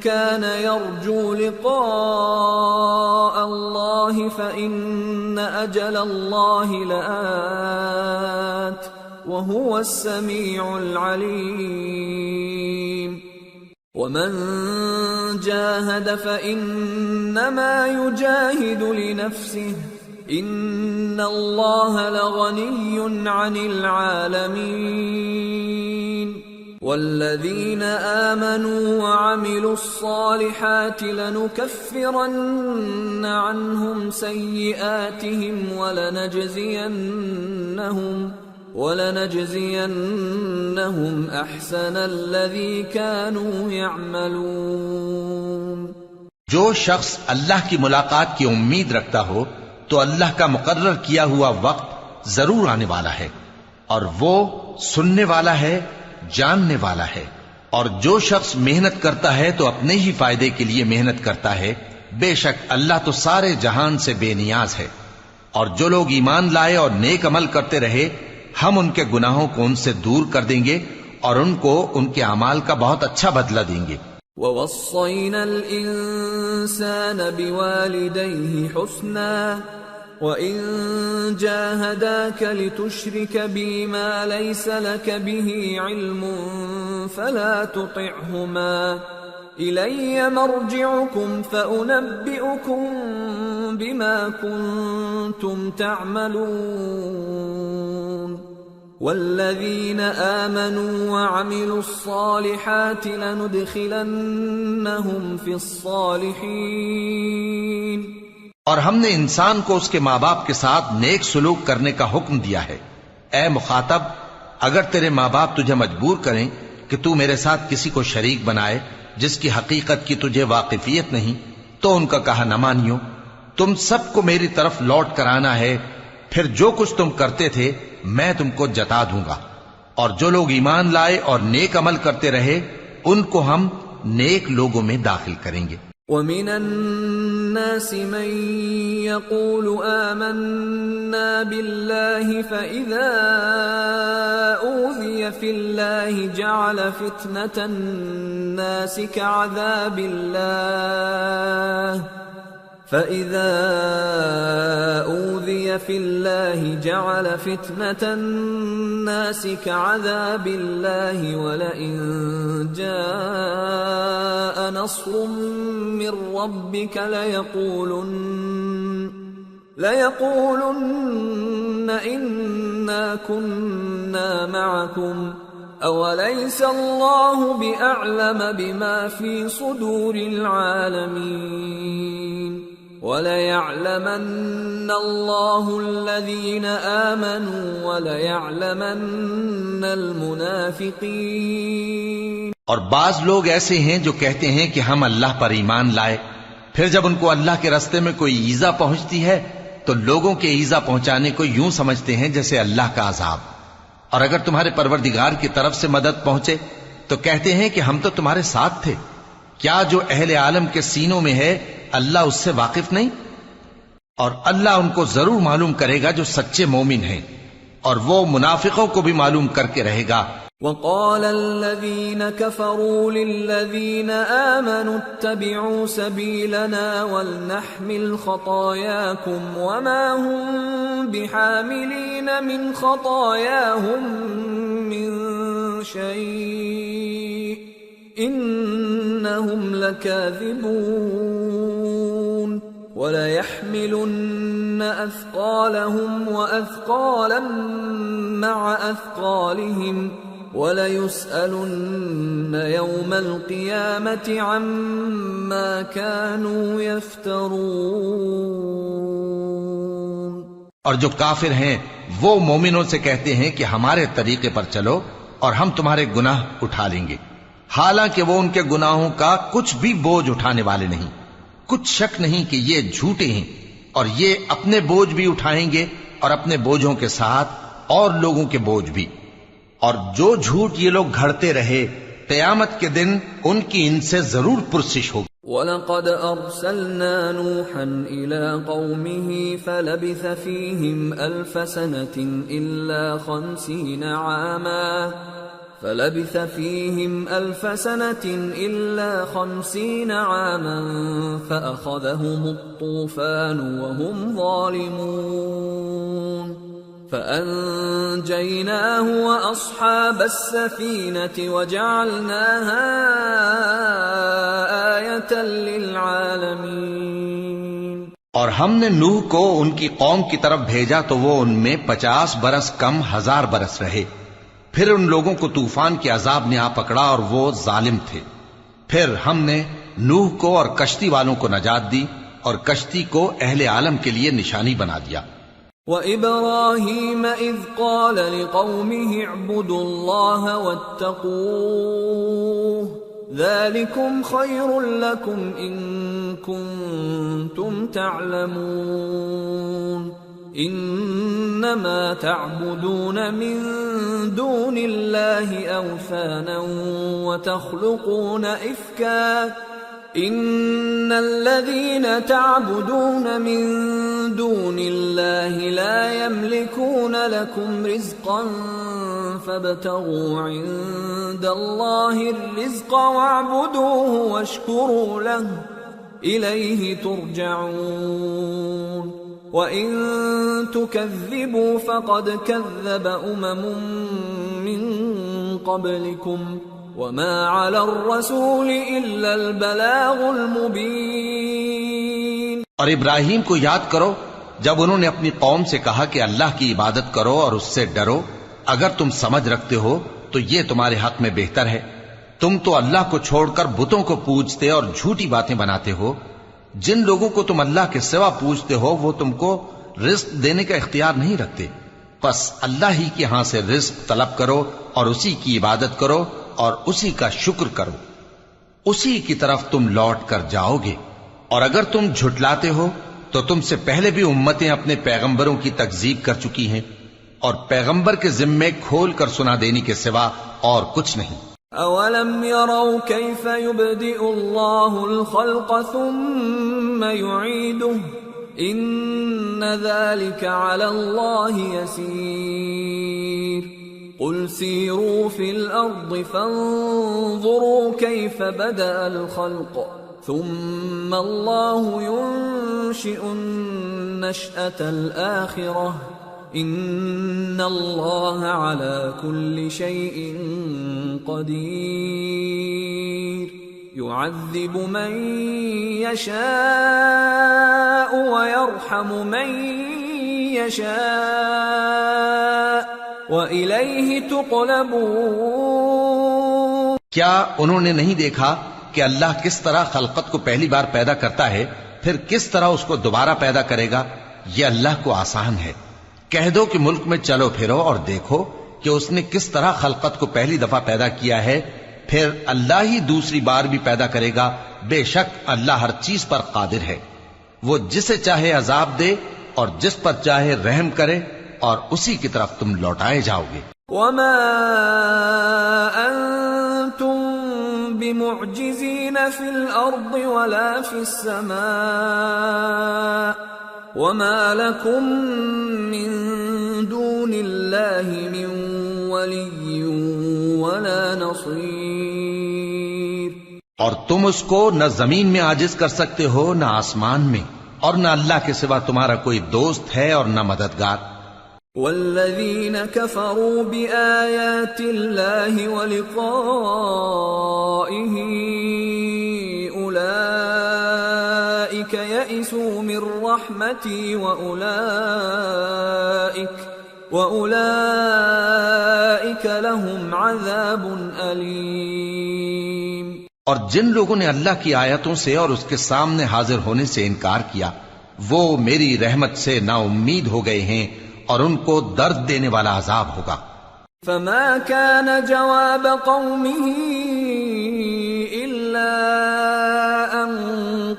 كان يرجو لقاء الله فإن أجل الله لآت وهو السميع العليم. ومن جاهد فإنما يجاهد لنفسه ان اللہ لغنی عن العالمین. والذین آمنوا وعملوا الصالحات لنكفرن عنهم سیئاتهم ولنجزینهم احسن الذی كانوا يعملون. جو شخص اللہ کی ملاقات کی امید رکھتا ہو تو اللہ کا مقرر کیا ہوا وقت ضرور آنے والا ہے، اور وہ سننے والا ہے، جاننے والا ہے. اور جو شخص محنت کرتا ہے تو اپنے ہی فائدے کے لیے محنت کرتا ہے. بے شک اللہ تو سارے جہان سے بے نیاز ہے. اور جو لوگ ایمان لائے اور نیک عمل کرتے رہے ہم ان کے گناہوں کو ان سے دور کر دیں گے اور ان کو ان کے اعمال کا بہت اچھا بدلہ دیں گے. وَوَصَّيْنَا الْإِنسَانَ بِوَالِدَيْهِ حُسْنًا وَإِن جَاهَدَاكَ لِتُشْرِكَ بِي مَا لَيْسَ لَكَ بِهِ عِلْمٌ فَلَا تُطِعْهُمَا إِلَيَّ مَرْجِعُكُمْ فَأُنَبِّئُكُم بِمَا كُنتُمْ تَعْمَلُونَ. والذین آمنوا وعملوا الصالحات لندخلنهم فی الصالحین. اور ہم نے انسان کو اس کے ماں باپ کے ساتھ نیک سلوک کرنے کا حکم دیا ہے. اے مخاطب، اگر تیرے ماں باپ تجھے مجبور کریں کہ تو میرے ساتھ کسی کو شریک بنائے جس کی حقیقت کی تجھے واقفیت نہیں تو ان کا کہا نہ مانیو. تم سب کو میری طرف لوٹ کر آنا ہے، پھر جو کچھ تم کرتے تھے میں تم کو جتا دوں گا. اور جو لوگ ایمان لائے اور نیک عمل کرتے رہے ان کو ہم نیک لوگوں میں داخل کریں گے. وَمِنَ النَّاسِ مَن يَقُولُ آمَنَّا بِاللَّهِ فَإِذَا أُوذِيَ فِي اللَّهِ جَعَلَ فِتْنَةَ النَّاسِ كَعَذَابِ اللَّهِ فَإِذَا أُوذِيَ فِي اللَّهِ جَعَلَ فِتْنَةَ النَّاسِ كَعَذَابِ اللَّهِ وَلَئِن جَاءَ نَصْرٌ مِّن رَّبِّكَ لَيَقُولُنَّ إِنَّا كُنَّا مَعَكُمْ أَوَلَيْسَ اللَّهُ بِأَعْلَمَ بِمَا فِي صُدُورِ الْعَالَمِينَ وَلَيَعْلَمَنَّ اللَّهُ الَّذِينَ آمَنُوا وَلَيَعْلَمَنَّ الْمُنَافِقِينَ. اور بعض لوگ ایسے ہیں جو کہتے ہیں کہ ہم اللہ پر ایمان لائے، پھر جب ان کو اللہ کے راستے میں کوئی ایذا پہنچتی ہے تو لوگوں کے ایذا پہنچانے کو یوں سمجھتے ہیں جیسے اللہ کا عذاب. اور اگر تمہارے پروردگار کی طرف سے مدد پہنچے تو کہتے ہیں کہ ہم تو تمہارے ساتھ تھے. کیا جو اہل عالم کے سینوں میں ہے اللہ اس سے واقف نہیں؟ اور اللہ ان کو ضرور معلوم کرے گا جو سچے مومن ہیں، اور وہ منافقوں کو بھی معلوم کر کے رہے گا. وَقَالَ الَّذِينَ كَفَرُوا لِلَّذِينَ آمَنُوا اتَّبِعُوا سَبِيلَنَا وَلْنَحْمِلْ خَطَايَاكُمْ وَمَا هُمْ بِحَامِلِينَ مِنْ خَطَايَاهُمْ مِنْ شَيْءٍ إِنَّهُمْ لَكَاذِبُونَ. وَلَيَحْمِلُنَّ أَثْقَالَهُمْ وَأَثْقَالًا مَعَ أَثْقَالِهِمْ وَلَيُسْأَلُنَّ يَوْمَ الْقِيَامَةِ عَمَّا كَانُوا يَفْتَرُونَ. اور جو کافر ہیں وہ مومنوں سے کہتے ہیں کہ ہمارے طریقے پر چلو اور ہم تمہارے گناہ اٹھا لیں گے، حالانکہ وہ ان کے گناہوں کا کچھ بھی بوجھ اٹھانے والے نہیں. کچھ شک نہیں کہ یہ جھوٹے ہیں، اور یہ اپنے بوجھ بھی اٹھائیں گے اور اپنے بوجھوں کے ساتھ اور لوگوں کے بوجھ بھی. اور جو جھوٹ یہ لوگ گھڑتے رہے قیامت کے دن ان کی ان سے ضرور پرسش ہوگی. وَلَقَدْ أَرْسَلْنَا نُوحًا إِلَىٰ قَوْمِهِ فَلَبِثَ فِيهِمْ أَلْفَ سَنَةٍ إِلَّا 50 عَامًا فَأَخَذَهُمُ الطُّوفَانُ وَهُمْ ظَالِمُونَ فَأَنجَيْنَاهُ وَأَصْحَابَ السَّفِينَةِ وَجَعَلْنَاهَا آيَةً لِلْعَالَمِينَ. اور ہم نے نوح کو ان کی قوم کی طرف بھیجا تو وہ ان میں 50 برس کم 1000 برس رہے. پھر ان لوگوں کو طوفان کے عذاب نے آ پکڑا اور وہ ظالم تھے. پھر ہم نے نوح کو اور کشتی والوں کو نجات دی اور کشتی کو اہل عالم کے لیے نشانی بنا دیا. وَإِبْرَاهِيمَ إِذْ قَالَ لِقَوْمِهِ اعْبُدُوا اللَّهَ وَاتَّقُوهُ ذَلِكُمْ خَيْرٌ لَكُمْ إِن كُنتُمْ تَعْلَمُونَ. إِنَّمَا تَعْبُدُونَ مِن دُونِ اللَّهِ أَوْثَانًا وَتَخْلُقُونَ إِفْكًا إِنَّ الَّذِينَ تَعْبُدُونَ مِن دُونِ اللَّهِ لَا يَمْلِكُونَ لَكُمْ رِزْقًا فَابْتَغُوا عِندَ اللَّهِ الرِّزْقَ وَاعْبُدُوهُ وَاشْكُرُوا لَهُ إِلَيْهِ تُرْجَعُونَ. وَإِن تُكَذِّبُوا فَقَدْ كَذَّبَ أُمَمٌ مِّن قَبْلِكُمْ وَمَا عَلَى الرَّسُولِ إِلَّا الْبَلَاغُ الْمُبِينُ. اور ابراہیم کو یاد کرو جب انہوں نے اپنی قوم سے کہا کہ اللہ کی عبادت کرو اور اس سے ڈرو، اگر تم سمجھ رکھتے ہو تو یہ تمہارے حق میں بہتر ہے. تم تو اللہ کو چھوڑ کر بتوں کو پوجتے اور جھوٹی باتیں بناتے ہو. جن لوگوں کو تم اللہ کے سوا پوجتے ہو وہ تم کو رزق دینے کا اختیار نہیں رکھتے. پس اللہ ہی کے ہاں سے رزق طلب کرو اور اسی کی عبادت کرو اور اسی کا شکر کرو، اسی کی طرف تم لوٹ کر جاؤ گے. اور اگر تم جھٹلاتے ہو تو تم سے پہلے بھی امتیں اپنے پیغمبروں کی تکذیب کر چکی ہیں، اور پیغمبر کے ذمے کھول کر سنا دینے کے سوا اور کچھ نہیں۔ اولم يروا كيف يبدئ الله الخلق ثم يعيده ان ذلك على الله يسير قل سيروا في الارض فانظروا كيف بدأ الخلق ثم الله ينشئ النشأة الآخرة ان اللہ علی کل شیء قدیر یعذب من یشاء ویرحم من یشاء وإلیہ تقلبون۔ کیا انہوں نے نہیں دیکھا کہ اللہ کس طرح خلقت کو پہلی بار پیدا کرتا ہے پھر کس طرح اس کو دوبارہ پیدا کرے گا؟ یہ اللہ کو آسان ہے۔ کہہ دو کہ ملک میں چلو پھرو اور دیکھو کہ اس نے کس طرح خلقت کو پہلی دفعہ پیدا کیا ہے، پھر اللہ ہی دوسری بار بھی پیدا کرے گا۔ بے شک اللہ ہر چیز پر قادر ہے، وہ جسے چاہے عذاب دے اور جس پر چاہے رحم کرے، اور اسی کی طرف تم لوٹائے جاؤ گے۔ وما انتم بمعجزین فی الارض ولا فی السماء وما لكم من دون اللہ من ولی ولا نصیر۔ اور تم اس کو نہ زمین میں عاجز کر سکتے ہو نہ آسمان میں، اور نہ اللہ کے سوا تمہارا کوئی دوست ہے اور نہ مددگار۔ والذین کفروا بآیات اللہ ولقائہ اولئک یئسوا من رحمتی وأولئک لهم عذاب علیم۔ اور جن لوگوں نے اللہ کی آیتوں سے اور اس کے سامنے حاضر ہونے سے انکار کیا، وہ میری رحمت سے نا امید ہو گئے ہیں اور ان کو درد دینے والا عذاب ہوگا۔ فما كان جواب قومه إلا أن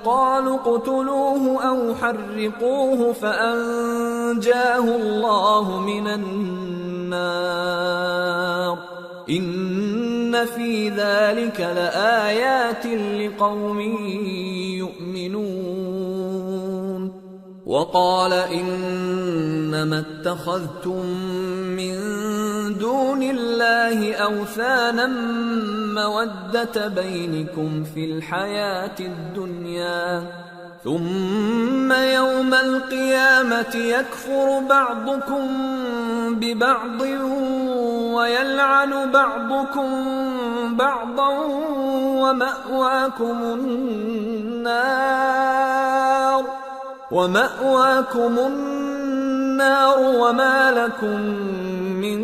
قالوا اقتلوه أو حرقوه فأنجاه الله من النار إن في ذلك لآيات لقوم يؤمنون۔ وقال انما اتخذتم من دون الله اوثانا مودة بينكم في الحياة الدنيا ثم يوم القيامة يكفر بعضكم ببعض ويلعن بعضكم بعضا ومأواكم النار وما لكم من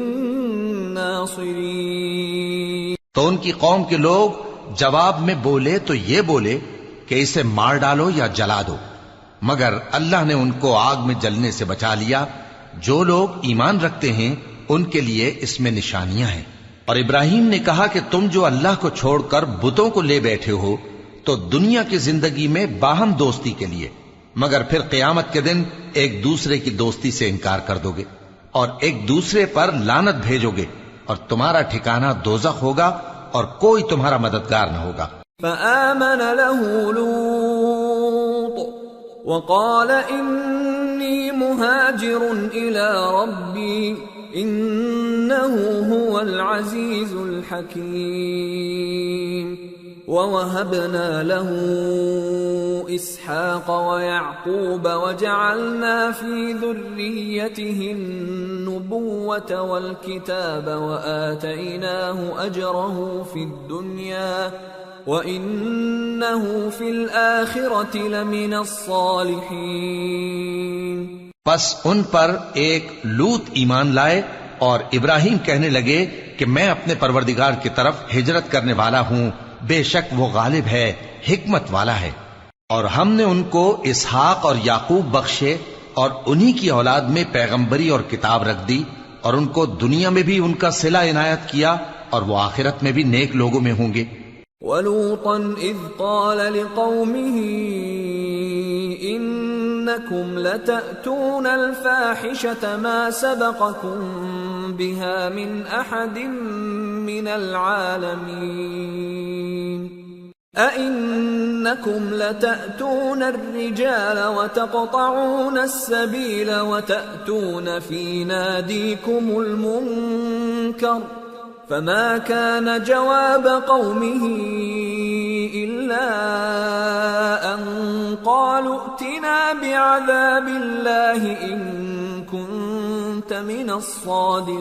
ناصرین۔ تو ان کی قوم کے لوگ جواب میں بولے تو یہ بولے کہ اسے مار ڈالو یا جلا دو، مگر اللہ نے ان کو آگ میں جلنے سے بچا لیا۔ جو لوگ ایمان رکھتے ہیں ان کے لیے اس میں نشانیاں ہیں۔ اور ابراہیم نے کہا کہ تم جو اللہ کو چھوڑ کر بتوں کو لے بیٹھے ہو تو دنیا کی زندگی میں باہم دوستی کے لیے، مگر پھر قیامت کے دن ایک دوسرے کی دوستی سے انکار کر دو گے اور ایک دوسرے پر لعنت بھیجو گے، اور تمہارا ٹھکانہ دوزخ ہوگا اور کوئی تمہارا مددگار نہ ہوگا۔ فآمن له لوط وقال انی مہاجر الی ربی انه هو العزیز الحکیم۔ ووهبنا له اسحاق ويعقوب وجعلنا في ذريته النبوة والكتاب وآتيناه أجره في الدنيا وإنه في الآخرة لمن الصالحين۔ پس ان پر ایک لوط ایمان لائے اور ابراہیم کہنے لگے کہ میں اپنے پروردگار کی طرف ہجرت کرنے والا ہوں، بے شک وہ غالب ہے، حکمت والا ہے۔ اور ہم نے ان کو اسحاق اور یعقوب بخشے اور انہی کی اولاد میں پیغمبری اور کتاب رکھ دی، اور ان کو دنیا میں بھی ان کا صلہ عنایت کیا اور وہ آخرت میں بھی نیک لوگوں میں ہوں گے۔ وَلُوطًا إِذْ قَالَ لِقَوْمِهِ إِنَّ إنكم لتأتون الفاحشة ما سبقكم بها من أحد من العالمين أئنكم لتأتون الرجال وتقطعون السبيل وتأتون في ناديكم المنكر فما كان جواب قومه إلا أن قالوا ائتنا بعذاب الله إن كنت من الصادقين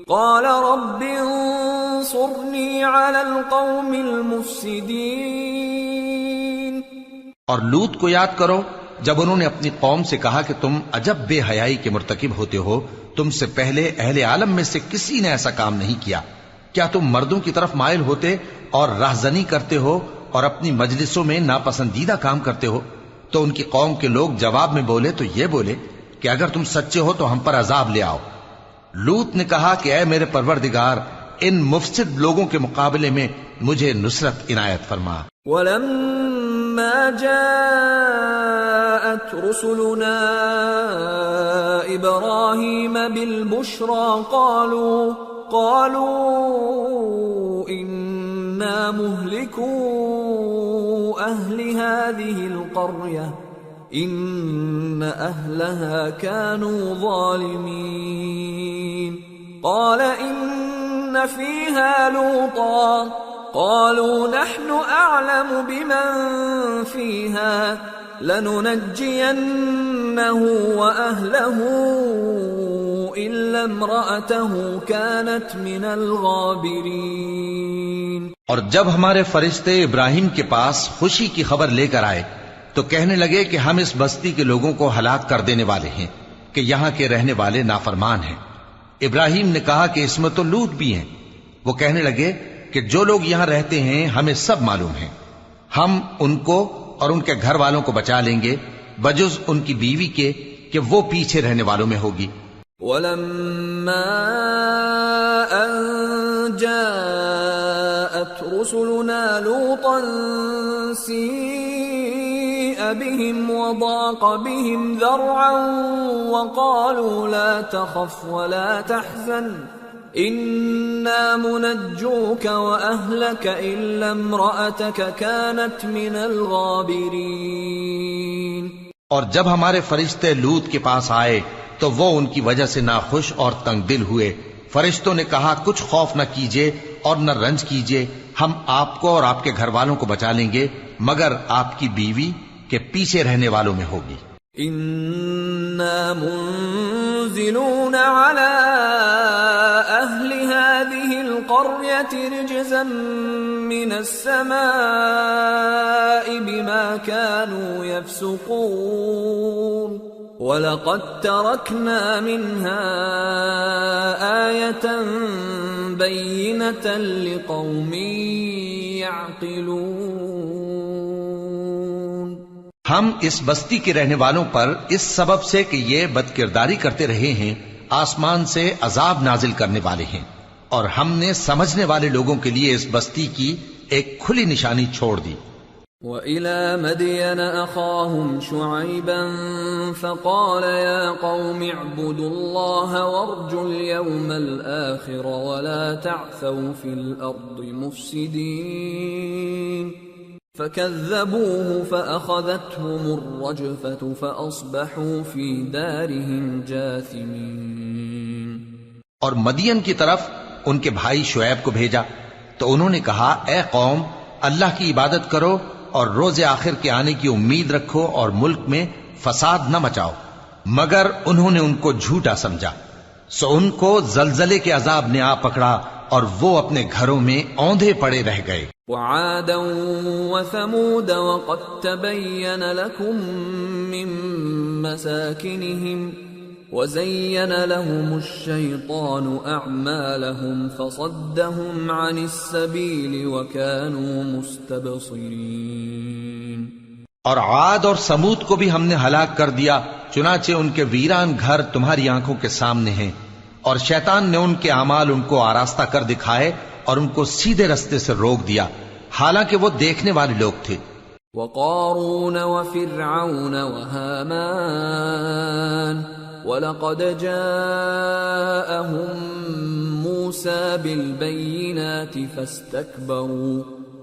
قال رب انصرني على القوم المفسدين۔ اور لوط کو یاد کرو جب انہوں نے اپنی قوم سے کہا کہ تم عجب بے حیائی کے مرتکب ہوتے ہو، تم سے پہلے اہل عالم میں سے کسی نے ایسا کام نہیں کیا، کیا تم مردوں کی طرف مائل ہوتے اور راہزنی کرتے ہو اور اپنی مجلسوں میں ناپسندیدہ کام کرتے ہو؟ تو ان کی قوم کے لوگ جواب میں بولے تو یہ بولے کہ اگر تم سچے ہو تو ہم پر عذاب لے آؤ۔ لوط نے کہا کہ اے میرے پروردگار، ان مفسد لوگوں کے مقابلے میں مجھے نصرت عنایت فرما۔ وَلَمَّا جَاءَتْ رُسُلُنَا إِبْرَاهِيمَ بِالْبُشْرَى قَالُوا إِنَّا مُهْلِكُو أَهْلِ هَذِهِ الْقَرْيَةِ إِنَّ أَهْلَهَا كَانُوا ظَالِمِينَ قَالَ إِنَّ فِيهَا لُوطًا قَالُوا نَحْنُ أَعْلَمُ بِمَنْ فِيهَا لَنُنَجِّيَنَّهُ وَأَهْلَهُ إِلَّا امْرَأَتَهُ كَانَتْ مِنَ الْغَابِرِينَ۔ اور جب ہمارے فرشتے ابراہیم کے پاس خوشی کی خبر لے کر آئے تو کہنے لگے کہ ہم اس بستی کے لوگوں کو ہلاک کر دینے والے ہیں کہ یہاں کے رہنے والے نافرمان ہیں۔ ابراہیم نے کہا کہ اس میں تو لوط بھی ہیں۔ وہ کہنے لگے کہ جو لوگ یہاں رہتے ہیں ہمیں سب معلوم ہیں، ہم ان کو اور ان کے گھر والوں کو بچا لیں گے بجز ان کی بیوی کے کہ وہ پیچھے رہنے والوں میں ہوگی۔ وَلَمَّا أَن جَاءَتْ رُسُلُنَا لُوطًا سِيءَ بِهِمْ وَضَاقَ بِهِمْ ذَرْعًا وَقَالُوا لَا تَخَفْ وَلَا تَحْزَنْ إِنَّا مُنَجُّوكَ وَأَهْلَكَ إِلَّا امْرَأَتَكَ كَانَتْ مِنَ الْغَابِرِينَ۔ اور جب ہمارے فرشتے لوط کے پاس آئے تو وہ ان کی وجہ سے ناخوش اور تنگ دل ہوئے۔ فرشتوں نے کہا کچھ خوف نہ کیجیے اور نہ رنج کیجیے، ہم آپ کو اور آپ کے گھر والوں کو بچا لیں گے مگر آپ کی بیوی کے پیچھے رہنے والوں میں ہوگی۔ إِنَّا مُنزِلُونَ عَلَىٰ أَهْلِ هَٰذِهِ الْقَرْيَةِ رِجْزًا مِّنَ السَّمَاءِ بِمَا كَانُوا يَفْسُقُونَ وَلَقَدْ تَرَكْنَا مِنْهَا آيَةً بَيِّنَةً لِقَوْمٍ يَعْقِلُونَ۔ ہم اس بستی کے رہنے والوں پر اس سبب سے کہ یہ بدکرداری کرتے رہے ہیں آسمان سے عذاب نازل کرنے والے ہیں، اور ہم نے سمجھنے والے لوگوں کے لیے اس بستی کی ایک کھلی نشانی چھوڑ دی۔ وَإِلَى مَدْيَنَ أَخَاهُمْ شُعَيْبًا فَقَالَ يَا قَوْمِ اعْبُدُوا اللَّهَ وَارْجُوا الْيَوْمَ الْآخِرَ وَلَا تَعْثَوْا فِي الْأَرْضِ مُفْسِدِينَ فَكَذَّبُوهُ فَأَخَذَتْهُمُ الرَّجْفَةُ فَأَصْبَحُوا فِي دَارِهِمْ جَاثِمِينَ۔ اور مدین کی طرف ان کے بھائی شعیب کو بھیجا تو انہوں نے کہا اے قوم، اللہ کی عبادت کرو اور روز آخر کے آنے کی امید رکھو اور ملک میں فساد نہ مچاؤ، مگر انہوں نے ان کو جھوٹا سمجھا، سو ان کو زلزلے کے عذاب نے آ پکڑا اور وہ اپنے گھروں میں اوندھے پڑے رہ گئے۔ وعادا وثمود وقد تبين لكم من مساكنهم وزين لهم الشيطان أعمالهم فصدهم عن السبيل وكانوا مستبصرين۔ اور عاد اور سمود کو بھی ہم نے ہلاک کر دیا، چنانچہ ان کے ویران گھر تمہاری آنکھوں کے سامنے ہیں، اور شیطان نے ان کے اعمال ان کو آراستہ کر دکھائے اور ان کو سیدھے رستے سے روک دیا، حالانکہ وہ دیکھنے والے لوگ تھے۔ وقارون وفرعون وهامان ولقد جاءهم موسى بالبينات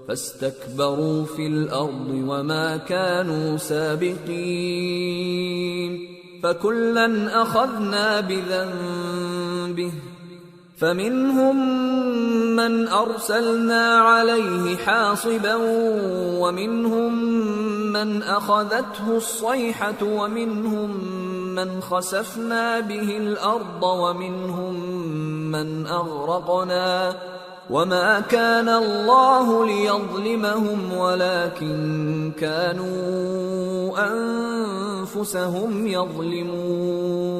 فاستكبروا في الأرض وما كانوا سابقين فكلا أخذنا بذنبه فمنهم من أرسلنا عليه حاصبا ومنهم من أخذته الصيحة ومنهم من خسفنا به الأرض ومنهم من أغرقنا وما كان الله ليظلمهم ولكن كانوا أنفسهم يظلمون.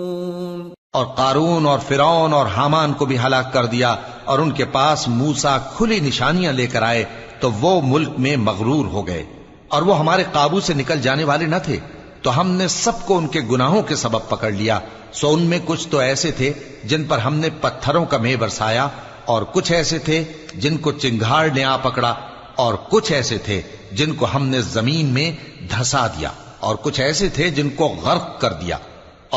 اور قارون اور فرعون اور حامان کو بھی ہلاک کر دیا، اور ان کے پاس موسیٰ کھلی نشانیاں لے کر آئے تو وہ ملک میں مغرور ہو گئے، اور وہ ہمارے قابو سے نکل جانے والے نہ تھے، تو ہم نے سب کو ان کے گناہوں کے سبب پکڑ لیا. سو ان میں کچھ تو ایسے تھے جن پر ہم نے پتھروں کا مے برسایا، اور کچھ ایسے تھے جن کو چنگھاڑ نے آ پکڑا، اور کچھ ایسے تھے جن کو ہم نے زمین میں دھسا دیا، اور کچھ ایسے تھے جن کو غرق کر دیا.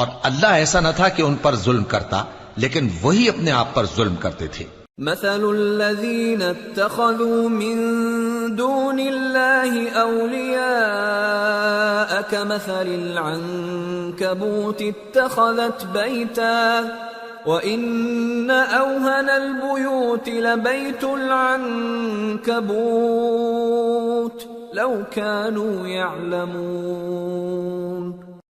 اور اللہ ایسا نہ تھا کہ ان پر ظلم کرتا، لیکن وہی اپنے آپ پر ظلم کرتے تھے. مثل الذين اتخذوا من دون الله أولياء كمثل العنكبوت اتخذت بيتا وإن أوهن البيوت لبيت العنكبوت لو كانوا يعلمون.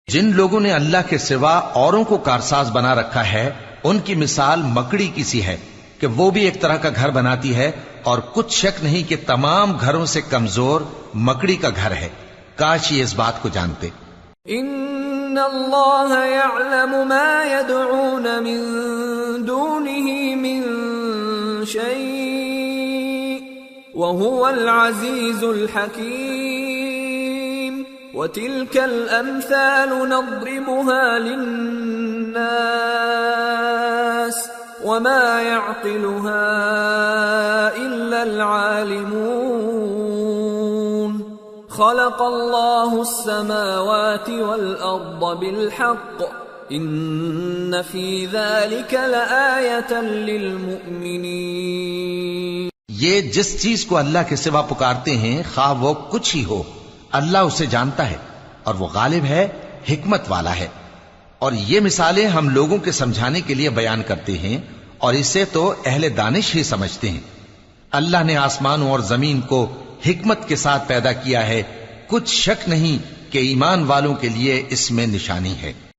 جن لوگوں نے اللہ کے سوا اوروں کو کارساز بنا رکھا ہے، ان کی مثال مکڑی کی سی ہے کہ وہ بھی ایک طرح کا گھر بناتی ہے، اور کچھ شک نہیں کہ تمام گھروں سے کمزور مکڑی کا گھر ہے. کاش یہ اس بات کو جانتے. ان اللہ یعلم ما يدعون من دونه من شيء وهو العزيز الحكيم. وتلك الامثال نضربها للناس وما يعقلها الا العالمون. خلق الله السماوات والارض بالحق ان في ذلك لآية للمؤمنين. یہ جس چیز کو اللہ کے سوا پکارتے ہیں، خواہ وہ کچھ ہی ہو، اللہ اسے جانتا ہے، اور وہ غالب ہے، حکمت والا ہے. اور یہ مثالیں ہم لوگوں کے سمجھانے کے لیے بیان کرتے ہیں، اور اسے تو اہل دانش ہی سمجھتے ہیں. اللہ نے آسمانوں اور زمین کو حکمت کے ساتھ پیدا کیا ہے، کچھ شک نہیں کہ ایمان والوں کے لیے اس میں نشانی ہے.